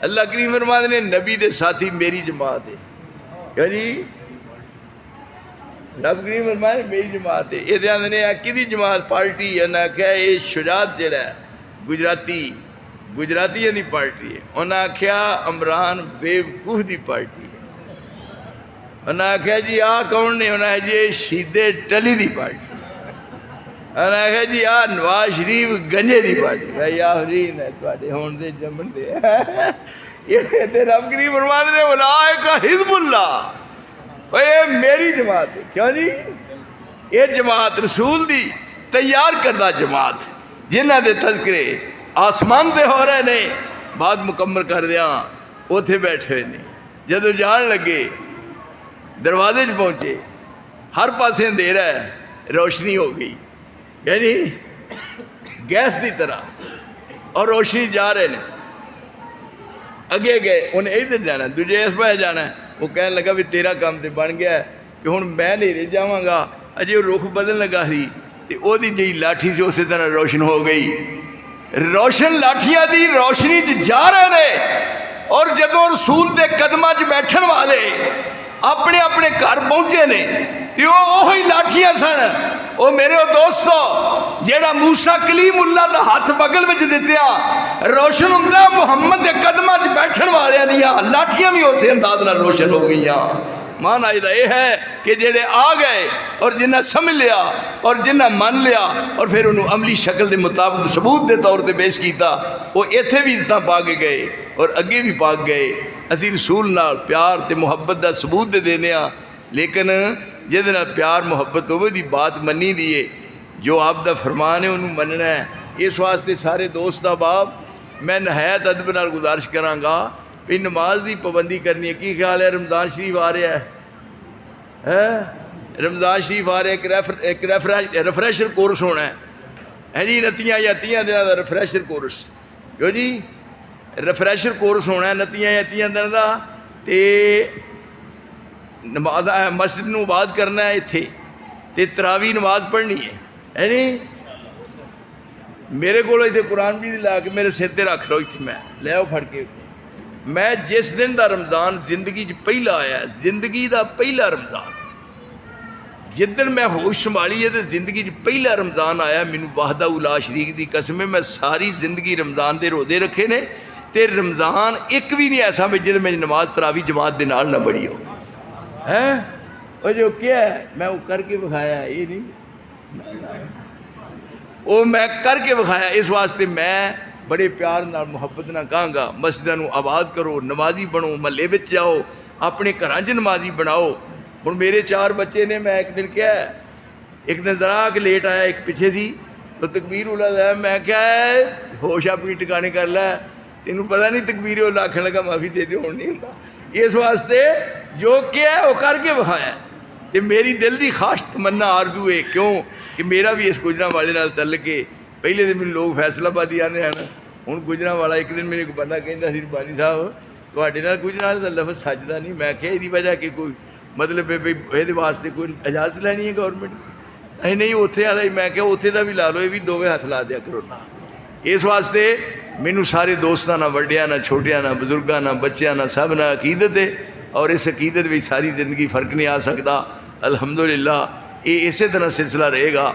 اللہ کریم فرماتے نے نبی دے ساتھی میری جماعت ہے، کیا جی رب کریم فرماتے میری جماعت ہے، یہ دھیان دینے کدی جماعت پارٹی ہے نہ کیا یہ شجاعت جڑا ہے گجراتی دی پارٹی ہے، انہاں کیا عمران بیوقوف دی پارٹی ہے، انہاں کہا جی آ کون نے، انہاں جی شیدے ٹلی دی پارٹی، انہاں کہا جی آ نواز شریف گنجے دی پارٹی، بھائی آفرین ہے توڑے ہون دے جمن دے، یہ تے رب کریم فرماتے نے اولئک حزب اللہ، یہ میری جماعت ہے، کیوں جی یہ جماعت رسول دی تیار کردہ جماعت جنہ دے تذکرے آسمان دے ہو رہے نے، بات مکمل کر دیا اوتھے بیٹھے نے، جدو جان لگے دروازے پہنچے ہر پاسے اندھیرا ہے، روشنی ہو گئی، یعنی گیس دی طرح، اور روشنی جا رہے نے، اگے گئے انہیں ادھر جانا ہے دوجے اس پاس جانا ہے، وہ کہنے لگا بھی تیرا کام تے بن گیا ہے کہ ہن میں نہیں جاواں گا، اجے رخ بدل لگا سی تے او دی جی لاٹھی سے اسی طرح روشن ہو گئی، روشن لاٹھیاں دی روشنی جا رہے نے، اور جدوں رسول دے قدماں چ بیٹھن والے اپنے اپنے گھر پہنچے نے، یہ وہی لاٹھیاں سن، او میرے دوستو جیڑا موسیٰ کلیم اللہ دا ہاتھ بغل وچ دتیا روشن ہوندا محمد دے قدماں وچ بیٹھن والے دیاں لاٹھیاں بھی اسی انداز نال روشن ہو گئیاں۔ مانا یہ ہے کہ جڑے آ گئے اور جنہ سمجھ لیا اور جنہ مان لیا اور پھر انہوں عملی شکل دے مطابق ثبوت دے طور تے پیش کیتا، وہ ایتھے بھی عزتاں پا کے گئے اور اگے بھی پا گئے، اسی رسول نال پیار تے محبت دا ثبوت دے دینے ہاں، لیکن جہدے نال پیار محبت ہوئے دی بات منی دیئے، جو آپ دا فرمان ہے انہوں مننا ہے۔ اس واسطے سارے دوست احباب میں نہایت ادب نال گزارش کراں گا بھی نماز دی پابندی کرنی ہے۔ کی خیال ہے رمضان شریف آ رہا ہے، رمضان شریف آ رہا ہے، ایک ریفریشر کورس ہونا ہے جی، 29 یا 30 دنوں کا ریفریشر کورس، جو جی ریفریشر کورس ہونا ہے 29 یا 30 دنوں کا، تے نماز مسجد نو آباد کرنا ہے اتھے، تے تراویح نماز پڑھنی ہے جی۔ میرے کو اتنے قرآن بھی لا کے میرے سر تے رکھ لو، اتنے میں لے آؤ پھڑ کے، میں جس دن دا رمضان زندگی پہلا آیا ہے، زندگی دا پہلا رمضان، جس دن میں ہوش سنبھالی ہے تو زندگی پہلا رمضان آیا، مینوں وحدہ لا شریک دی قسم ہے، میں ساری زندگی رمضان دے روزے رکھے نے، تے رمضان ایک بھی نہیں ایسا میں جد میں نماز تراویح جماعت دے نال نہ بڑی ہو ہے، وہ جو کیا ہے میں وہ کر کے بکھایا ہے، یہ نہیں وہ میں کر کے بکھایا۔ اس واسطے میں بڑے پیار نال محبت نہ کہاں گا مسجداں نو آباد کرو، نمازی بنو، محلے وچ جاؤ، اپنے گھراں وچ نمازی بناؤ۔ ہن میرے 4 بچے نے، میں ایک دن کیا ہے، ایک دن ذرا کہ لیٹ آیا، ایک پیچھے سی تو تکبیر اولا ہے، میں کیا ہے ہوش اپنی ٹکانے کر لیا، تینوں پتہ نہیں تکبیر اولا آکھن لگا معافی دے دے، ہون نہیں ہوندا۔ اس واسطے جو کیا ہے وہ کر کے بکھایا، ਤੇ ਮੇਰੀ ਦਿਲ ਦੀ ਖਾਸ ਤਮੰਨਾ ਆਰਜ਼ੂ ਹੈ ਕਿਉਂ ਕਿ ਮੇਰਾ ਵੀ ਇਸ ਗੁਜਰਾਂਵਾਲੇ ਨਾਲ ਤਲਕ ਹੈ। ਪਹਿਲੇ ਦਿਨ ਮੈਨੂੰ ਲੋਕ ਫੈਸਲਾਬਾਦੀ ਆਉਂਦੇ ਹਨ, ਹੁਣ ਗੁਜਰਾਂਵਾਲਾ ਇੱਕ ਦਿਨ ਮੇਰੇ ਇੱਕ ਬੰਦਾ ਕਹਿੰਦਾ ਸੀ ਰਬਾਨੀ ਸਾਹਿਬ ਤੁਹਾਡੇ ਨਾਲ ਗੁਜਰਾਂਵਾਲੇ ਦਾ ਲਫ਼ਜ਼ ਸੱਜਦਾ ਨਹੀਂ। ਮੈਂ ਕਿਹਾ ਇਹਦੀ ਵਜ੍ਹਾ ਕਿ ਕੋਈ ਮਤਲਬ ਹੈ ਵੀ ਇਹਦੇ ਵਾਸਤੇ ਕੋਈ ਇਜਾਜ਼ਤ ਲੈਣੀ ਹੈ ਗੌਰਮੈਂਟ? ਅਸੀਂ ਨਹੀਂ ਉੱਥੇ ਵਾਲਾ ਹੀ। ਮੈਂ ਕਿਹਾ ਉੱਥੇ ਦਾ ਵੀ ਲਾ ਲਓ, ਇਹ ਵੀ ਦੋਵੇਂ ਹੱਥ ਲਾ ਦਿਆ ਕਰੋ ਨਾ। ਇਸ ਵਾਸਤੇ ਮੈਨੂੰ ਸਾਰੇ ਦੋਸਤਾਂ ਨਾਲ, ਵੱਡਿਆਂ ਨਾਲ, ਛੋਟਿਆਂ ਨਾਲ, ਬਜ਼ੁਰਗਾਂ ਨਾਲ, ਬੱਚਿਆਂ ਨਾਲ, ਸਭ ਨਾਲ ਅਕੀਦਤ ਹੈ ਔਰ ਇਸ ਅਕੀਦਤ ਵਿੱਚ ਸਾਰੀ ਜ਼ਿੰਦਗੀ ਫਰਕ ਨਹੀਂ ਆ ਸਕਦਾ। ਅਲਹਮਦੁਲਿਲਾ ਇਹ ਇਸੇ ਤਰ੍ਹਾਂ ਸਿਲਸਿਲਾ ਰਹੇਗਾ